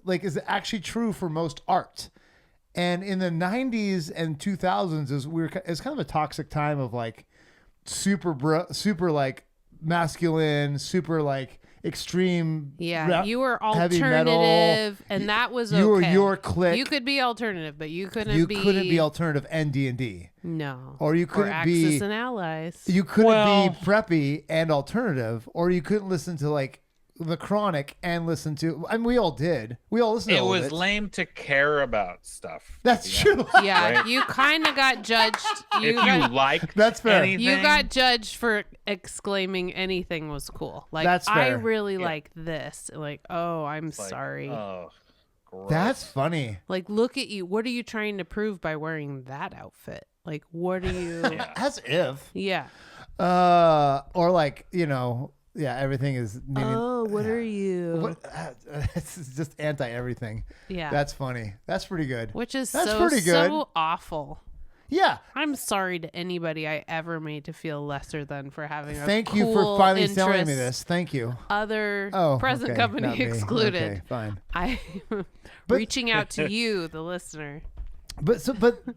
is actually true for most art. And in the 90s and 2000s it's kind of a toxic time of like super like masculine, super like extreme. Yeah, you were alternative, and that was okay. You were your clique. You could be alternative, but you couldn't be. You couldn't be alternative and D&D. No. Or you couldn't be Axis and Allies. You couldn't be preppy and alternative, or you couldn't listen to like The Chronic and listen to. I mean, we all did. We all listened to it. It all was of it. lame to care about stuff. That's true. Yeah, right? You kind of got judged. That's fair. Anything, you got judged for exclaiming anything was cool. Like, that's fair. I really like this. Like, oh, I'm sorry. Oh, gross. That's funny. Like, look at you. What are you trying to prove by wearing that outfit? Like, what are you? As if. Yeah. Or like, everything is. What are you? It's just anti everything. Yeah. That's funny. That's pretty good. Which is That's pretty good. so awful. Yeah. I'm sorry to anybody I ever made to feel lesser than for having a Thank cool you for finally interest, telling me this. Thank you. Other present okay, company not me. excluded. Okay, fine. I'm reaching out to you, the listener. But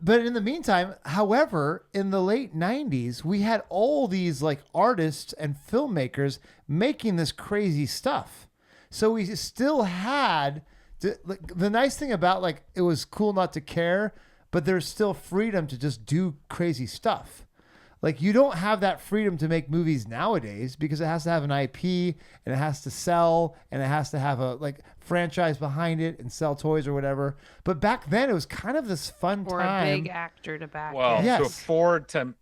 in the meantime, however, in the late 90s, we had all these like artists and filmmakers making this crazy stuff. So we still had the nice thing about like it was cool not to care, but there's still freedom to just do crazy stuff. Like you don't have that freedom to make movies nowadays because it has to have an IP and it has to sell and it has to have a like franchise behind it and sell toys or whatever. But back then it was kind of this fun or time. Or a big actor to back it. Yes. to afford to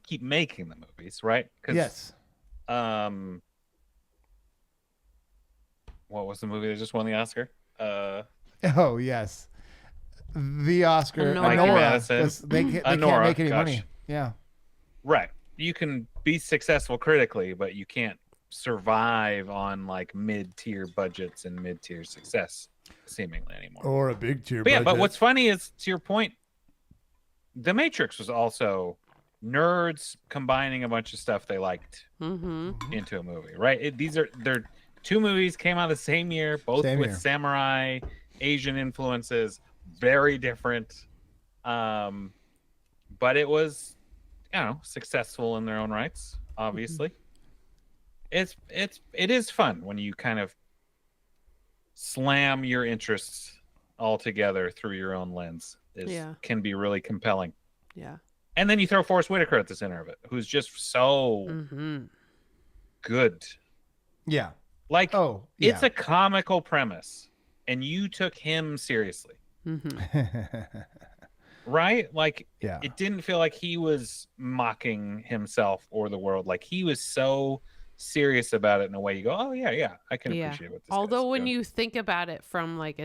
keep making the movies, right? Yes. What was the movie that just won the Oscar? Oh yes, the Oscar. Anora. They can't make any money. Yeah. Right. You can be successful critically, but you can't survive on like mid-tier budgets and mid-tier success seemingly anymore. Or a big tier budget. Yeah, but what's funny is, to your point, The Matrix was also nerds combining a bunch of stuff they liked into a movie, right? They're two movies came out the same year, both with samurai, Asian influences, very different. But it was, successful in their own rights, obviously. It is fun when you kind of slam your interests all together through your own lens. Can be really compelling. Yeah. And then you throw Forrest Whitaker at the center of it, who's just so good. Yeah. Like, it's a comical premise, and you took him seriously. Right? Like, it didn't feel like he was mocking himself or the world. Like, he was so serious about it in a way you go, oh, yeah, I can appreciate what this Although when doing. you think about it from, like,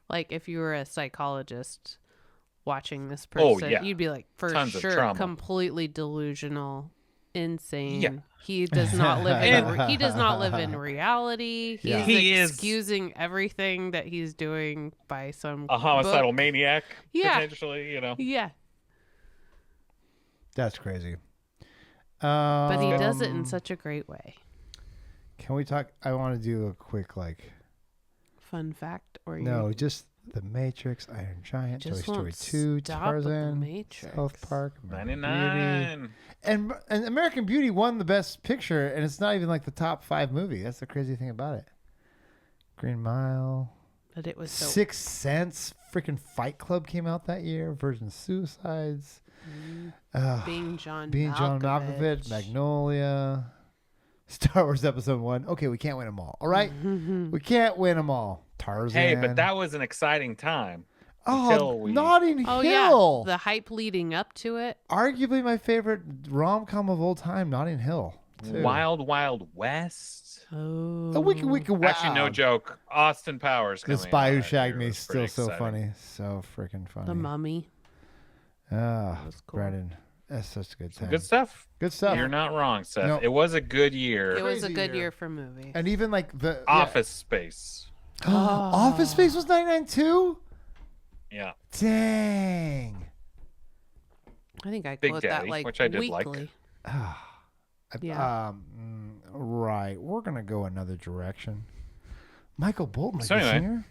like, if you were a psychologist watching this person, you'd be like, for sure, completely delusional, insane. Yeah. He does not live in reality. He's excusing everything that he's doing by a homicidal book. Maniac, potentially, Yeah. That's crazy. But he does it in such a great way. Can we talk? I want to do a quick fun fact, or no, just The Matrix, Iron Giant, Toy Story 2, Tarzan, South Park, 99, and American Beauty won the Best Picture, and it's not even like the top 5 movie. That's the crazy thing about it. Green Mile, but it was Sixth Sense, freaking Fight Club came out that year. Virgin Suicides. Being John Malkovich, Magnolia, Star Wars Episode 1. Okay, we can't win them all. All right? We can't win them all. Tarzan. Hey, but that was an exciting time. Notting Hill. Yeah. The hype leading up to it. Arguably my favorite rom-com of all time, Notting Hill. Too. Wild Wild West. Oh. Wow. Actually, no joke. Austin Powers. The Spy Who Shagged Me is still so funny. So freaking funny. The Mummy. Ah, cool. Brandon. That's such a good time. Good stuff. Good stuff. You're not wrong, Seth. No. It was a good year. It was a good year for movies. And even like the Office Space. Office Space was 99 too? Yeah. Dang. I think I Big quote Daddy, that like which I did weekly. Yeah. Right. We're gonna go another direction. Michael Bolton, So like the anyway.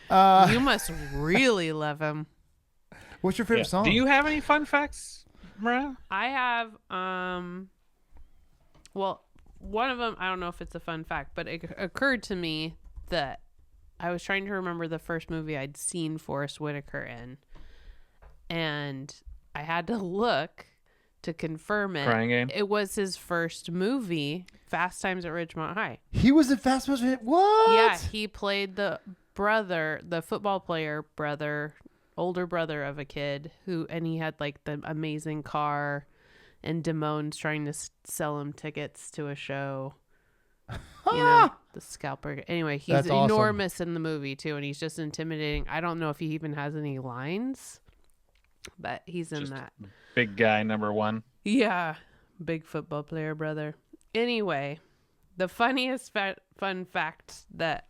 singer. You must really love him. What's your favorite song? Do you have any fun facts, Mariah? I have well, one of them, I don't know if it's a fun fact, but it occurred to me that I was trying to remember the first movie I'd seen Forrest Whitaker in, and I had to look to confirm it. Crying Game? It was his first movie, Fast Times at Ridgemont High. He was in Fast Times at What? Yeah, he played the football player brother, older brother of a kid and he had like the amazing car, and Damone's trying to sell him tickets to a show. You know, the scalper. Anyway, he's That's awesome. enormous in the movie too, and he's just intimidating. I don't know if he even has any lines, but he's in that. Big guy number one. Yeah, big football player brother. Anyway, the funniest fun fact that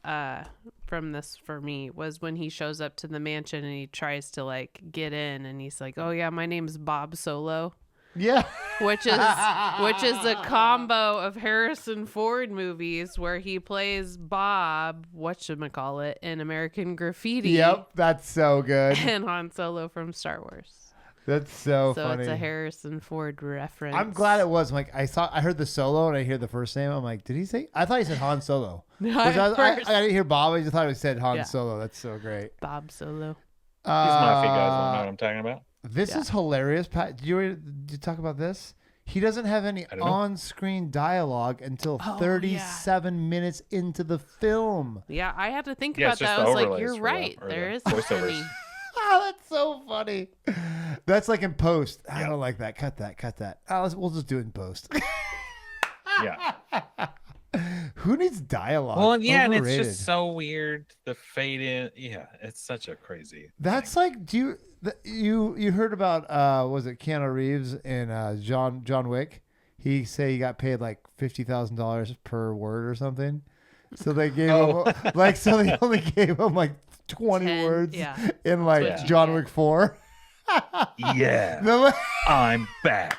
from this for me was when he shows up to the mansion and he tries to like get in, and he's like, "Oh yeah, my name's Bob Solo." Yeah. which is a combo of Harrison Ford movies where he plays Bob, whatchamacallit, in American Graffiti. Yep, that's so good. And Han Solo from Star Wars. That's so funny. It's a Harrison Ford reference. I'm glad it was. Like I heard the Solo and I hear the first name. I'm like, did he say? I thought he said Han Solo. I didn't hear Bob. I just thought he said Han Solo. That's so great. Bob Solo. These mafia guys don't know what I'm talking about. This is hilarious, Pat. Did you talk about this? He doesn't have any on-screen dialogue until 37 minutes into the film. Yeah, I had to think about that. I was like, you're right. There is any. Oh, that's so funny. That's like in post. I don't like that. Cut that. We'll just do it in post. Yeah. Who needs dialogue? Well, yeah, Overrated. and it's just so weird. The fade in. Yeah, it's such a crazy. That's thing. like, you heard about was it Keanu Reeves and John Wick? He he got paid like $50,000 per word or something. So they gave him they only gave him like 20 words in like John Wick 4. Yeah. I'm back.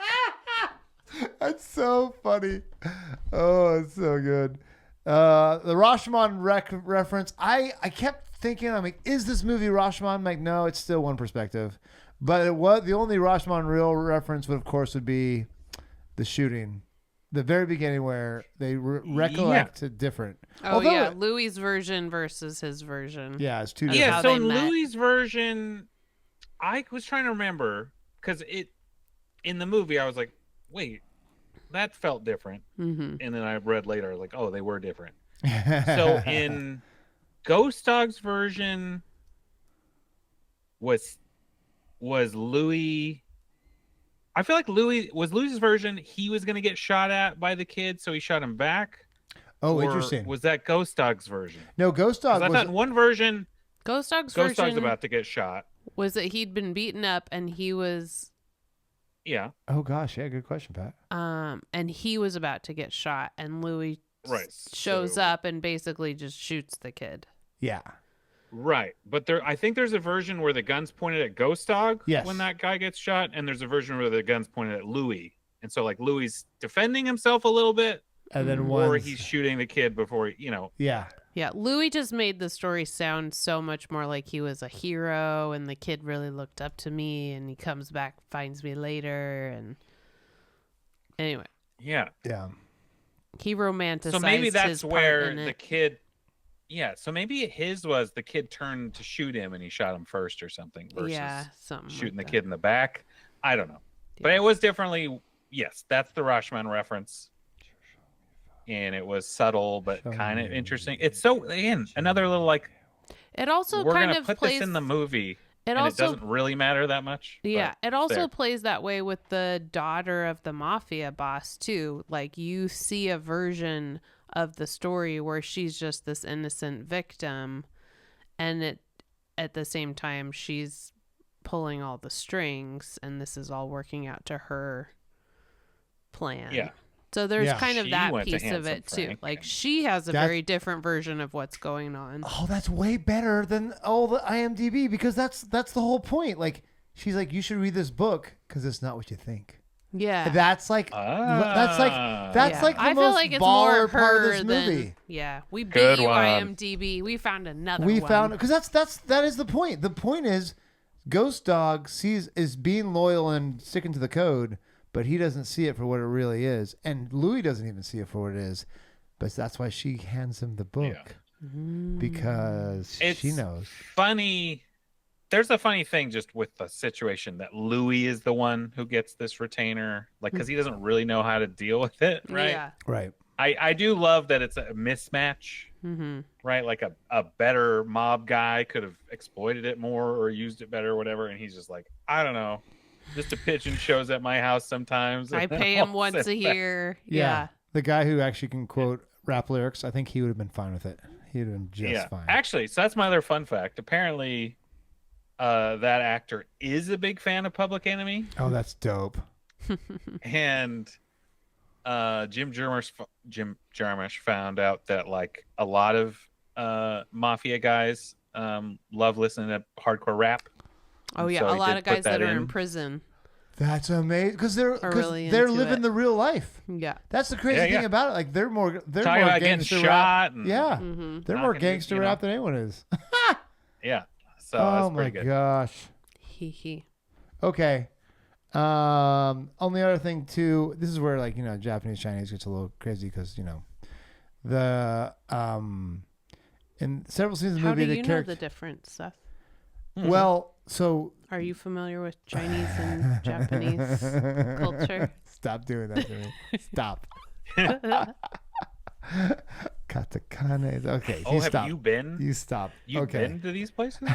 That's so funny. Oh, it's so good. The Rashomon reference. I kept thinking, I'm like, is this movie Rashomon? I'm like, no, it's still one perspective. But it was the only Rashomon real reference would be the shooting. The very beginning where they recollect it different. Oh, yeah. Louis' version versus his version. Yeah, it's two Yeah, different. so in Louis' version, I was trying to remember because in the movie, I was like, wait, that felt different. Mm-hmm. And then I read later, like, oh, they were different. So in Ghost Dog's version, was Louis... I feel like Louis' version, he was going to get shot at by the kid, so he shot him back. Oh, or interesting. Was that Ghost Dog's version? No, Ghost Dog I thought in one version, Ghost Dog's about to get shot. Was that he'd been beaten up and he was... Yeah. Oh, gosh. Yeah, good question, Pat. And he was about to get shot, and Louis shows up and basically just shoots the kid. Yeah. Right, but I think there's a version where the gun's pointed at Ghost Dog when that guy gets shot, and there's a version where the gun's pointed at Louis, and so like Louis defending himself a little bit, and then or he's shooting the kid before Yeah. Louis just made the story sound so much more like he was a hero, and the kid really looked up to me, and he comes back, finds me later, and anyway. Yeah. He romanticized. So maybe that's his where part in the it. kid. Yeah, so maybe his was the kid turned to shoot him and he shot him first or something versus something shooting like the kid in the back. I don't know. But it was definitely, yes, that's the Rashomon reference. And it was subtle, but kind of interesting. It's so, again, another little like, it also we're kind going to of put plays, this in the movie. It also doesn't really matter that much. Yeah, it also there. plays that way with the daughter of the mafia boss too. Like you see a version of the story where she's just this innocent victim, and it at the same time she's pulling all the strings, and this is all working out to her plan. Yeah. So there's kind of She that went to piece of Handsome it too. Frank, Like and- she has a That's- very different version of what's going on. Oh, that's way better than all the IMDb because that's the whole point. Like she's like, you should read this book because it's not what you think. Yeah. That's like that's Yeah. like the I most feel like it's baller more part of her this than, movie. yeah. We beat Good you, one. IMDb. We found another We one. found because that is the point. The point is, Ghost Dog is being loyal and sticking to the code, but he doesn't see it for what it really is, and Louis doesn't even see it for what it is. But that's why she hands him the book because It's she knows. Funny. There's a funny thing just with the situation that Louis is the one who gets this retainer, like because he doesn't really know how to deal with it, right? Yeah. Right. I do love that it's a mismatch, right? Like a better mob guy could have exploited it more or used it better or whatever, and he's just like, I don't know, just a pigeon shows at my house sometimes. I pay him once a year. Yeah. The guy who actually can quote rap lyrics, I think he would have been fine with it. He would have been just fine. Actually, so that's my other fun fact. Apparently, that actor is a big fan of Public Enemy, Oh, that's dope. and Jim Jarmusch found out that like a lot of mafia guys love listening to hardcore rap. Oh And yeah, so a he lot did of guys put that are in in. prison. That's amazing because they're really they're into living it. the real life. Yeah. That's the crazy Yeah, yeah. thing about it. Like they're more Talking about getting gangster shot rap. and Yeah, they're more knocking, gangster you know. rap than anyone is. yeah. So Oh that's my pretty good. gosh. He. Okay. Only other thing too. This is where Japanese Chinese gets a little crazy because the in several scenes of the How movie do the you know character. the difference, Seth? Well, so Are you familiar with Chinese and Japanese culture? stop doing that to me. Stop. Katakana. Okay. Oh, you have stop. you been? You stop. You've Okay. been to these places?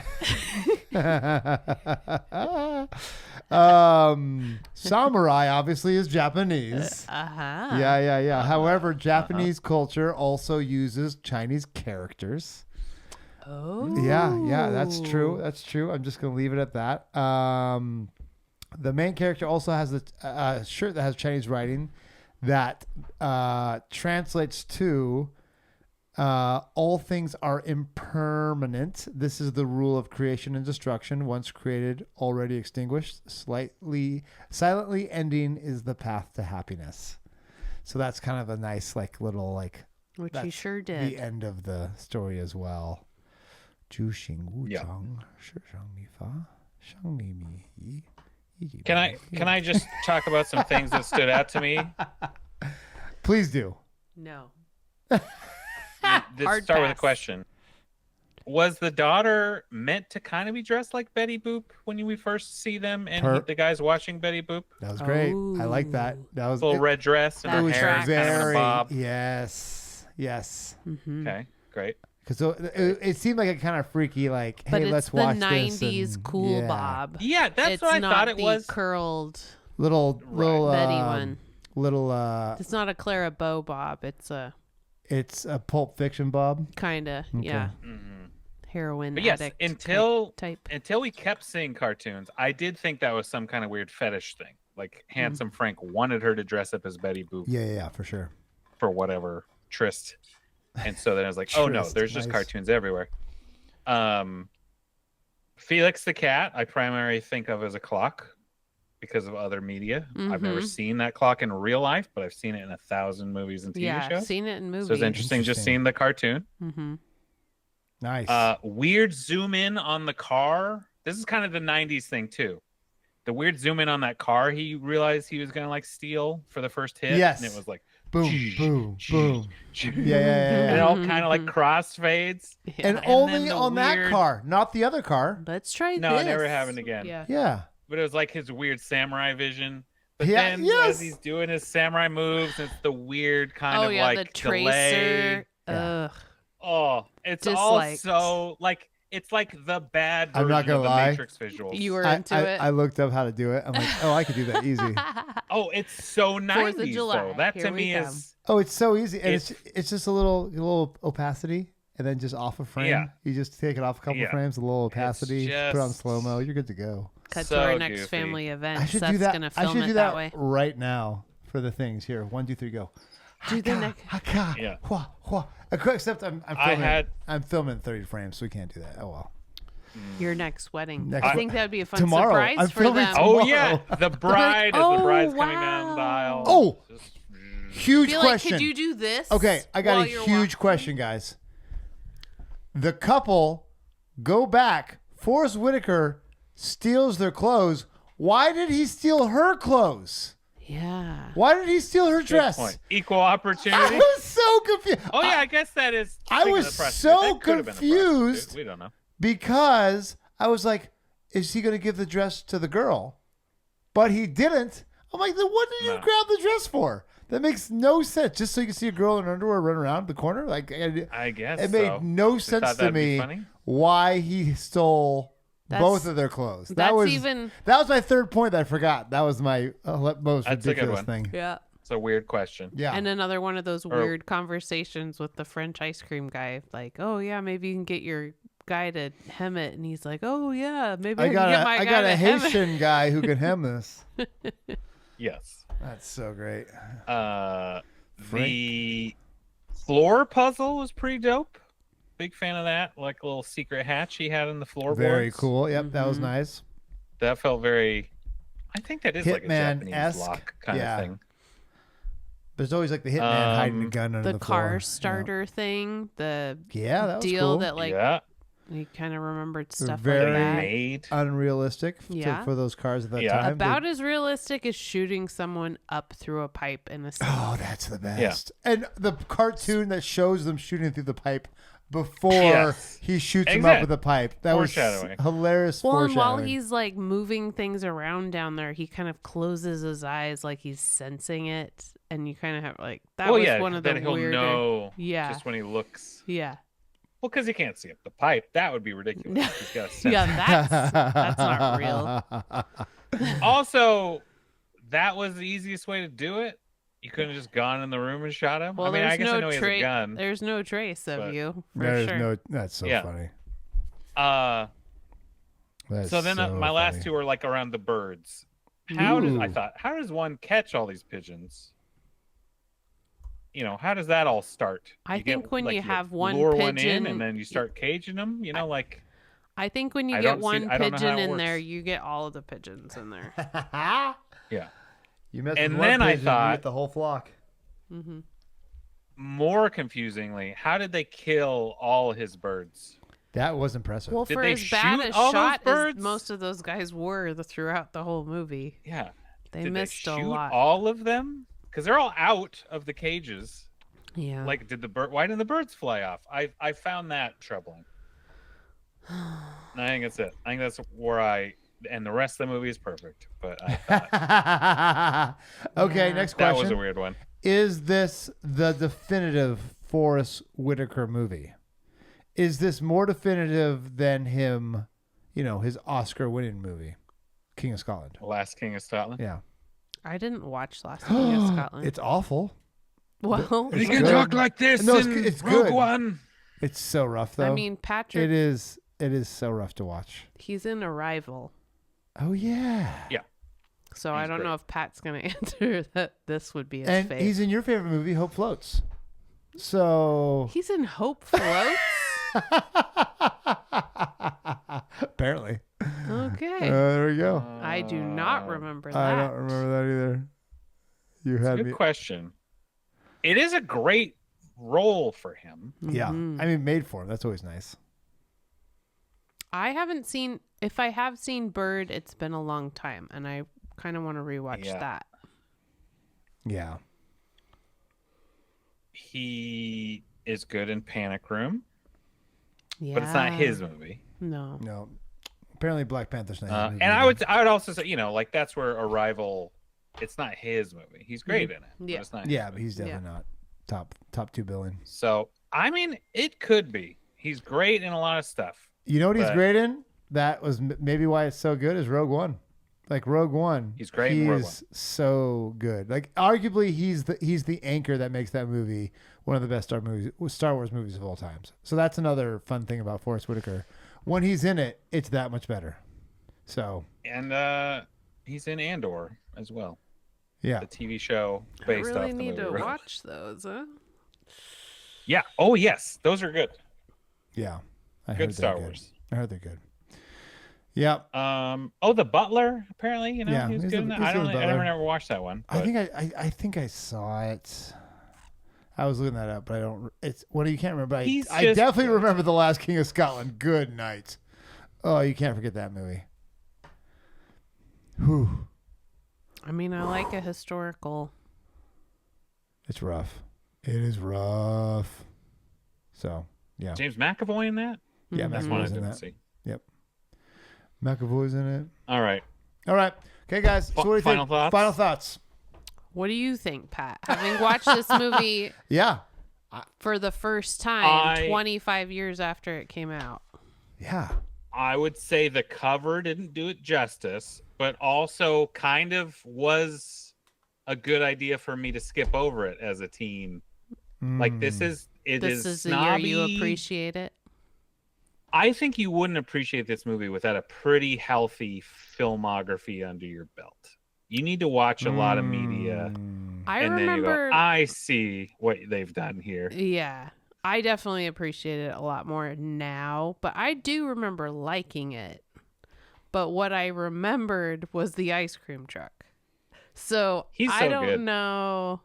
Samurai obviously is Japanese. Uh-huh. Yeah. However, Japanese culture also uses Chinese characters. Oh. Yeah, that's true. That's true. I'm just going to leave it at that. The main character also has a shirt that has Chinese writing that translates to all things are impermanent. This is the rule of creation and destruction. Once created, already extinguished. Silently ending is the path to happiness. So that's kind of a nice little Which he that's sure did. the end of the story as well. Yeah. Can I just talk about some things that stood out to me? Please do. No. Let's Hard start with a pass. question. Was the daughter meant to kind of be dressed like Betty Boop when we first see them and the guy's watching Betty Boop? That was great. I like that. That was Little red dress and That her was hair tracks. kind of in a bob. yes. Okay, great. Because it seemed like a kind of freaky, like, hey, But it's let's the watch 90s this. And, cool yeah. bob. Yeah, that's It's what I not thought it the was. curled Little Betty one. Little It's not a Clara Bow bob. It's a it's a Pulp Fiction bob. kind of, yeah, heroin But yes, addict until type. we kept seeing cartoons, I did think that was some kind of weird fetish thing. Like Handsome Frank wanted her to dress up as Betty Boop Yeah, for sure. for whatever tryst. And so then I was like, oh no, Tryst, there's just nice. cartoons everywhere. Felix the cat, I primarily think of as a clock because of other media. I've never seen that clock in real life, but I've seen it in 1,000 movies and TV Yeah, shows. seen it in movies. So it's interesting just seeing the cartoon. Nice. Weird zoom in on the car. This is kind of the 90s thing too. The weird zoom in on that car he realized he was going to steal for the first hit. Yes. And it was like boom, boom, boom. Yeah. And it all kind of crossfades. And And only then the on that weird- car, not the other car. Let's try No, this. it never happened again. Yeah. Yeah. but it was like his weird samurai vision. But Yeah, then yes. as he's doing his samurai moves, it's the weird kind of like the delay. tracer. Ugh. Oh, it's Disliked. all so like it's like the bad I'm version not gonna of the lie. Matrix visuals. You were into it. I looked up how to do it. I'm like, oh, I could do that easy. Oh, it's so 4th of 90s July. though. That Here to we me come. is Oh, it's so easy, and it's just a little opacity, and then just off a frame. Yeah. You just take it off a couple frames, a little opacity, put on slow mo. You're good to go. Cut so to our next goofy. family event. I should Seth's do that. gonna I film should it do that that way. right now for the things. Here, 1, 2, 3, go. Do the next. Haka, Yeah. hua, hua. Except I'm filming 30 frames, so we can't do that. Oh well. Your next wedding. Next I think that would be a fun tomorrow. surprise I'm for filming them. Oh yeah, tomorrow. the bride Like, as the bride's oh, coming down the aisle. Oh, Just- huge Be like, question. could you do this? Okay, I got while a you're huge walking? question, guys. The couple go back. Forrest Whitaker steals their clothes. Why did he steal her clothes? Yeah. Why did he steal her Good dress? point. Equal I opportunity. was so confused. Oh yeah, I guess that is. I speaking was of the prostitute, so that could have been a confused. prostitute. We don't know. Because I was like, is he going to give the dress to the girl? But he didn't. I'm like, then what did you No. grab the dress for? That makes no sense. Just so you can see a girl in underwear run around the corner? Like, I guess it made so. no Just sense thought to that'd be me funny. why he stole That's- both of their clothes. That that's was even- that was my third point that I forgot. That was my most That's a good ridiculous one. thing. Yeah. It's a weird question. Yeah. And another one of those weird conversations with the French ice cream guy. Like, oh, yeah, maybe you can get your guy to hem it. And he's like, oh, yeah, maybe I can get my I guy got to a hem it. Haitian guy who can hem this. Yes. That's so great. The floor puzzle was pretty dope. Big fan of that. Like a little secret hatch he had in the floorboards. Very cool. Yep, that was Mm-hmm. nice. That felt very. I think that is like a Japanese Hitman-esque. lock kind Yeah. of thing. There's always like the hitman hiding a gun under The the floor. car starter thing. The Yeah, that was deal cool. that, like, yeah. you kind of remembered stuff very like that. Made. Unrealistic Yeah. for those cars at that Yeah. time. About as realistic as shooting someone up through a pipe in a scene. Oh, that's the best. And the cartoon that shows them shooting through the pipe before Yes. he shoots him up Exact. with a pipe. That was Foreshadowing. hilarious Well, and foreshadowing. while he's like moving things around down there, he kind of closes his eyes like he's sensing it, and you kind of have like that Well, was yeah, one of the then he'll weirder. know Yeah. just when he looks. Yeah, Well, because he can't see up the pipe. That would be ridiculous. He's got a sense. yeah, that's not real. Also, that was the easiest way to do it. You couldn't have just gone in the room and shot him. Well, I mean, there's I guess I know no he has a gun. There's no trace of but- you for There's sure. no. That's so Yeah. funny. That's So then so my last funny. two are like around the birds. How Ooh. does one catch all these pigeons? You know, how does that all start? I You think when you have one lure pigeon, one in and then you start caging them. You know, like I think when you I get don't see- one I don't know how pigeon it in there, works. you get all of the pigeons in there. yeah. You messed And with one then I pigeon, you thought- get the whole flock. hmm More confusingly, how did they kill all his birds? That was impressive. Well, Did for they as bad shoot a all those shot as birds? most of those guys were throughout the whole movie, Yeah. they Did missed they a shoot lot. all of them? Because they're all out of the cages. Yeah. Like, why didn't the birds fly off? I found that troubling. I think that's it. I think that's where and the rest of the movie is perfect. But I thought Okay, Yeah. next that question. was a weird one. Is this the definitive Forrest Whitaker movie? Is this more definitive than him, his Oscar-winning movie, King of Scotland? Last King of Scotland. Yeah. I didn't watch Last King of Scotland. It's awful. Well, It's good. like this No, it's Rogue good. One. It's so rough, though. I mean, Patrick, it is so rough to watch. he's in Arrival. Oh, yeah. So I He's don't great. know if Pat's going to answer that this would be his And fave. he's in your favorite movie, Hope Floats. So... He's in Hope Floats? Apparently. Okay. There we go. I do not remember that. I don't remember that either. You had Good me. question. It is a great role for him. Yeah. Mhm. I mean, made for him. That's always nice. I haven't seen, if I have seen Bird, it's been a long time, and I kind of want to rewatch Yeah. that. Yeah. He is good in Panic Room, Yeah. but it's not his movie. No. No. Apparently, Black Panther's not. And I would also say, like that's where Arrival. It's not his movie. He's great in it. Yeah. But it's not. Yeah, but he's definitely not top $2 billion. So I mean, it could be. He's great in a lot of stuff. You know what he's great in? That was maybe why it's so good. Is Rogue One. Like Rogue One, he's great. In Rogue One. So good. Like arguably, he's the anchor that makes that movie one of the best Star Wars movies of all times. So that's another fun thing about Forrest Whitaker. When he's in it, it's that much better. So and he's in Andor as well. Yeah, the TV show based off the movie. I really need to watch those. Huh? Yeah. Oh yes, those are good. Yeah, good Star Wars. I heard they're good. Yeah. Oh, The Butler. Apparently, he was good in that. I never watched that one. But... I think I saw it. I was looking that up, but I don't. It's what you can't remember. I definitely remember The Last King of Scotland. Good night. Oh, you can't forget that movie. Whew. I mean, I like a historical. It's rough. It is rough. So yeah. James McAvoy in that. Yeah, that's one I didn't see. Yep. McAvoy's in it. All right. Okay, guys. So what do you Final think? thoughts? Final thoughts. What do you think, Pat? Having watched this movie for the first time 25 years after it came out. Yeah. I would say the cover didn't do it justice, but also kind of was a good idea for me to skip over it as a teen. Like this is snobby. The year you appreciate it. I think you wouldn't appreciate this movie without a pretty healthy filmography under your belt. You need to watch a lot of media. Then you go, I see what they've done here. Yeah. I definitely appreciate it a lot more now, but I do remember liking it. But what I remembered was the ice cream truck. So I don't know.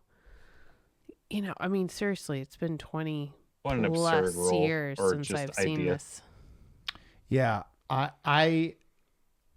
I mean, seriously, it's been 20 plus years since I've seen this. Yeah, I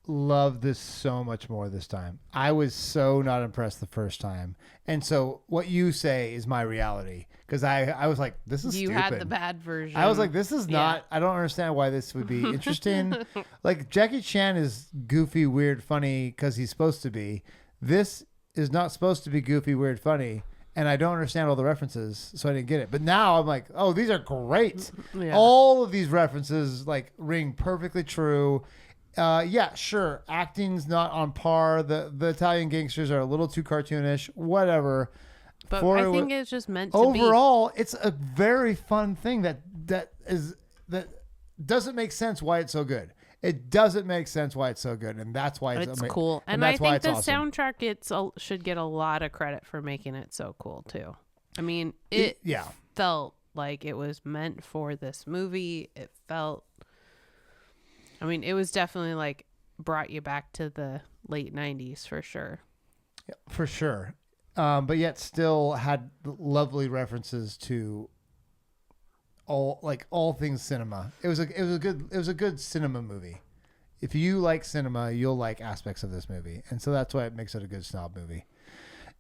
love this so much more this time. I was so not impressed the first time. And so what you say is my reality. Because I was like, this is stupid. You had the bad version. I was like, this is not, I don't understand why this would be interesting. Like Jackie Chan is goofy, weird, funny because he's supposed to be. This is not supposed to be goofy, weird, funny. And I don't understand all the references, so I didn't get it. But now I'm like, oh, these are great. Yeah. All of these references like ring perfectly true. Yeah, sure. Acting's not on par. The Italian gangsters are a little too cartoonish. Whatever. But I think it's just meant to be. Overall, it's a very fun thing that doesn't make sense why it's so good. It doesn't make sense why it's so good, and that's why it's cool. And I think the soundtrack should get a lot of credit for making it so cool too. I mean, it felt like it was meant for this movie. It felt. I mean, it was definitely like brought you back to the late 90s for sure. Yeah, for sure. But yet still had lovely references to all things cinema. It was a good cinema movie. If you like cinema, you'll like aspects of this movie. And so that's why it makes it a good snob movie.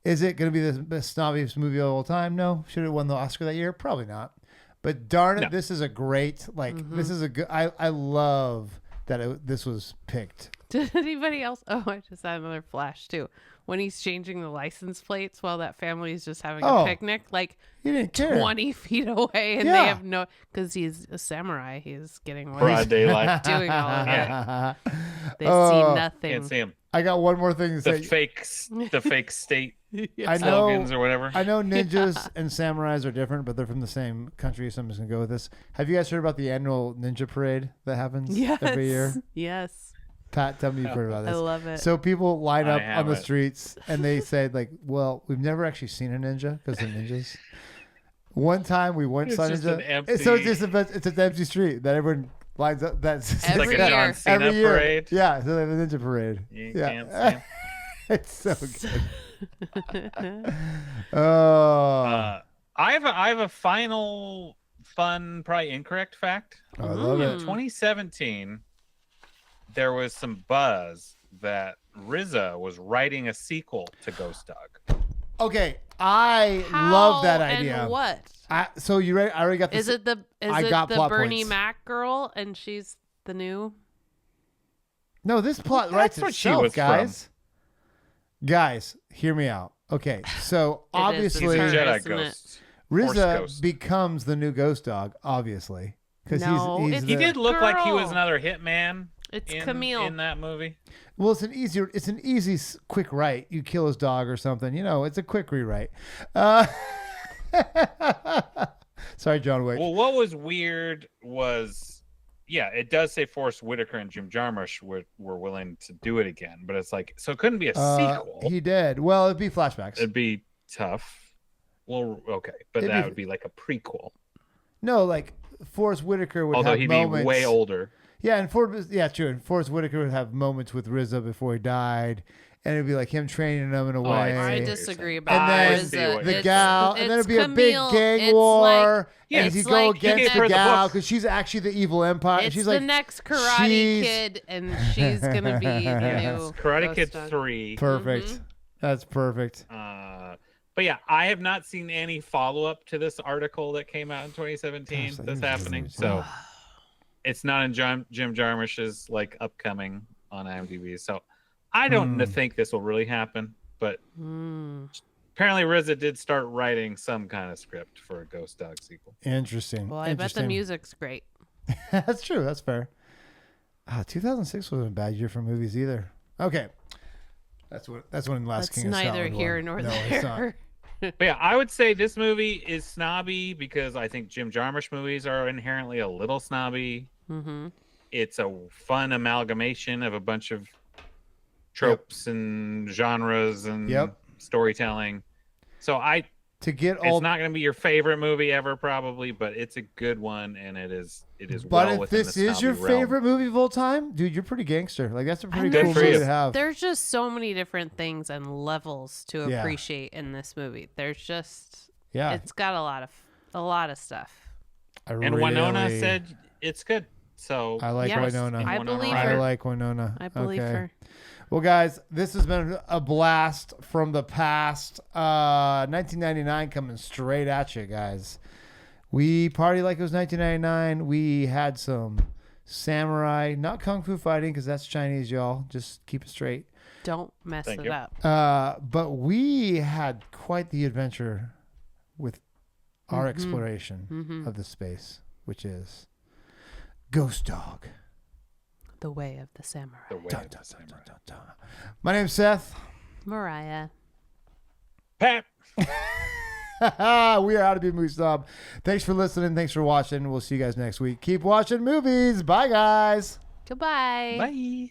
Is it going to be the best snobbiest movie of all time? No. Should it have won the Oscar that year? Probably not. But darn it, this is a great, this is a good, I love that this was picked. Did anybody else? Oh, I just had another flash too. When he's changing the license plates while that family is just having a picnic, like he didn't care. 20 feet away, and they have no, because he's a samurai. He's getting broad daylight, doing all of it. They see nothing. Can't see him. I got one more thing to say. The fake state slogans or whatever. I know ninjas and samurais are different, but they're from the same country, so I'm just gonna go with this. Have you guys heard about the annual ninja parade that happens every year? Yes. Pat, tell me you've heard about this. I love it. So people line up on the streets and they say like, well, we've never actually seen a ninja because they're ninjas. One time we went saw ninja. So it's an empty street that everyone lines up. That's like a John Cena parade. Yeah, so they have a ninja parade. You can't see him. It's so good. Oh. I have a final fun, probably incorrect fact. Oh, I love it. 2017. There was some buzz that RZA was writing a sequel to Ghost Dog. Okay, I love that idea. And what? So you ready? I already got this. Is it the Bernie Mac girl and she's the new? No, this plot Well, writes that's what she itself, was guys. Guys, hear me out. Okay, so It is. obviously It's her, Jedi isn't it? ghost. Force RZA ghost. becomes the new ghost dog, obviously, because No, he's it's- He the- did look like he was Girl. another hitman. It's in, Camille. in that movie. Well, it's an easy, quick write. You kill his dog or something. You know, it's a quick rewrite. Sorry, John Wick. Well, what was weird was, yeah, it does say Forrest Whitaker and Jim Jarmusch were willing to do it again, but it's like, so it couldn't be a sequel. He did. Well, it'd be flashbacks. It'd be tough. Well, okay, but It'd that be- would be like a prequel. No, like Forrest Whitaker would Although have he'd moments. be way older. Yeah, and true. And Forrest Whitaker would have moments with RZA before he died, and it'd be like him training him in a Oh, I way. see. I what disagree And about then RZA. the It's- gal, and then it's it'd be a big Camille. gang It's war. Yeah, and it's he'd like go he against gave the her the gal book. because she's actually the evil empire. It's she's the like, next Karate she's- Kid, and she's gonna be the Yes, new Karate Ghost Kid Dog. 3. perfect. Mhm. That's perfect. But yeah, I have not seen any follow-up to this article that came out in 2017 Gosh, that that's is happening. So it's not in Jim Jarmusch's like upcoming on IMDb. So I don't think this will really happen. But apparently RZA did start writing some kind of script for a Ghost Dog sequel. Interesting. Well, I bet the Interesting. music's great. That's true. That's fair. 2006 wasn't a bad year for movies either. Okay. That's when Last That's King of neither Scotland here won. nor No, it's not. there. But yeah, I would say this movie is snobby because I think Jim Jarmusch movies are inherently a little snobby. Mm-hmm. It's a fun amalgamation of a bunch of tropes and genres and storytelling. So To get it's all not going to be your favorite movie ever, probably, but it's a good one, and it is. But well if within this the is your snobby realm. favorite movie of all time, dude, you're pretty gangster. Like that's a pretty And Good cool for movie you. to have. There's just so many different things and levels to Yeah. appreciate in this movie. There's just Yeah, it's got a lot of stuff. And Winona said it's good. So I like Yes, Winona. I Winona believe I her. like Winona. I believe Okay. her. Well, guys, this has been a blast from the past. 1999 coming straight at you, guys. We party like it was 1999. We had some samurai, not kung fu fighting because that's Chinese, y'all. Just keep it straight. Don't mess Thank it you. up. But we had quite the adventure with our exploration of the space, which is Ghost Dog. The way of the samurai. the way Dun, of dun, the dun, samurai. dun, dun, dun. My name's Seth. Mariah. Pat. We are How to Be a Movie Snob. Thanks for listening. Thanks for watching. We'll see you guys next week. Keep watching movies. Bye, guys. Goodbye. Bye.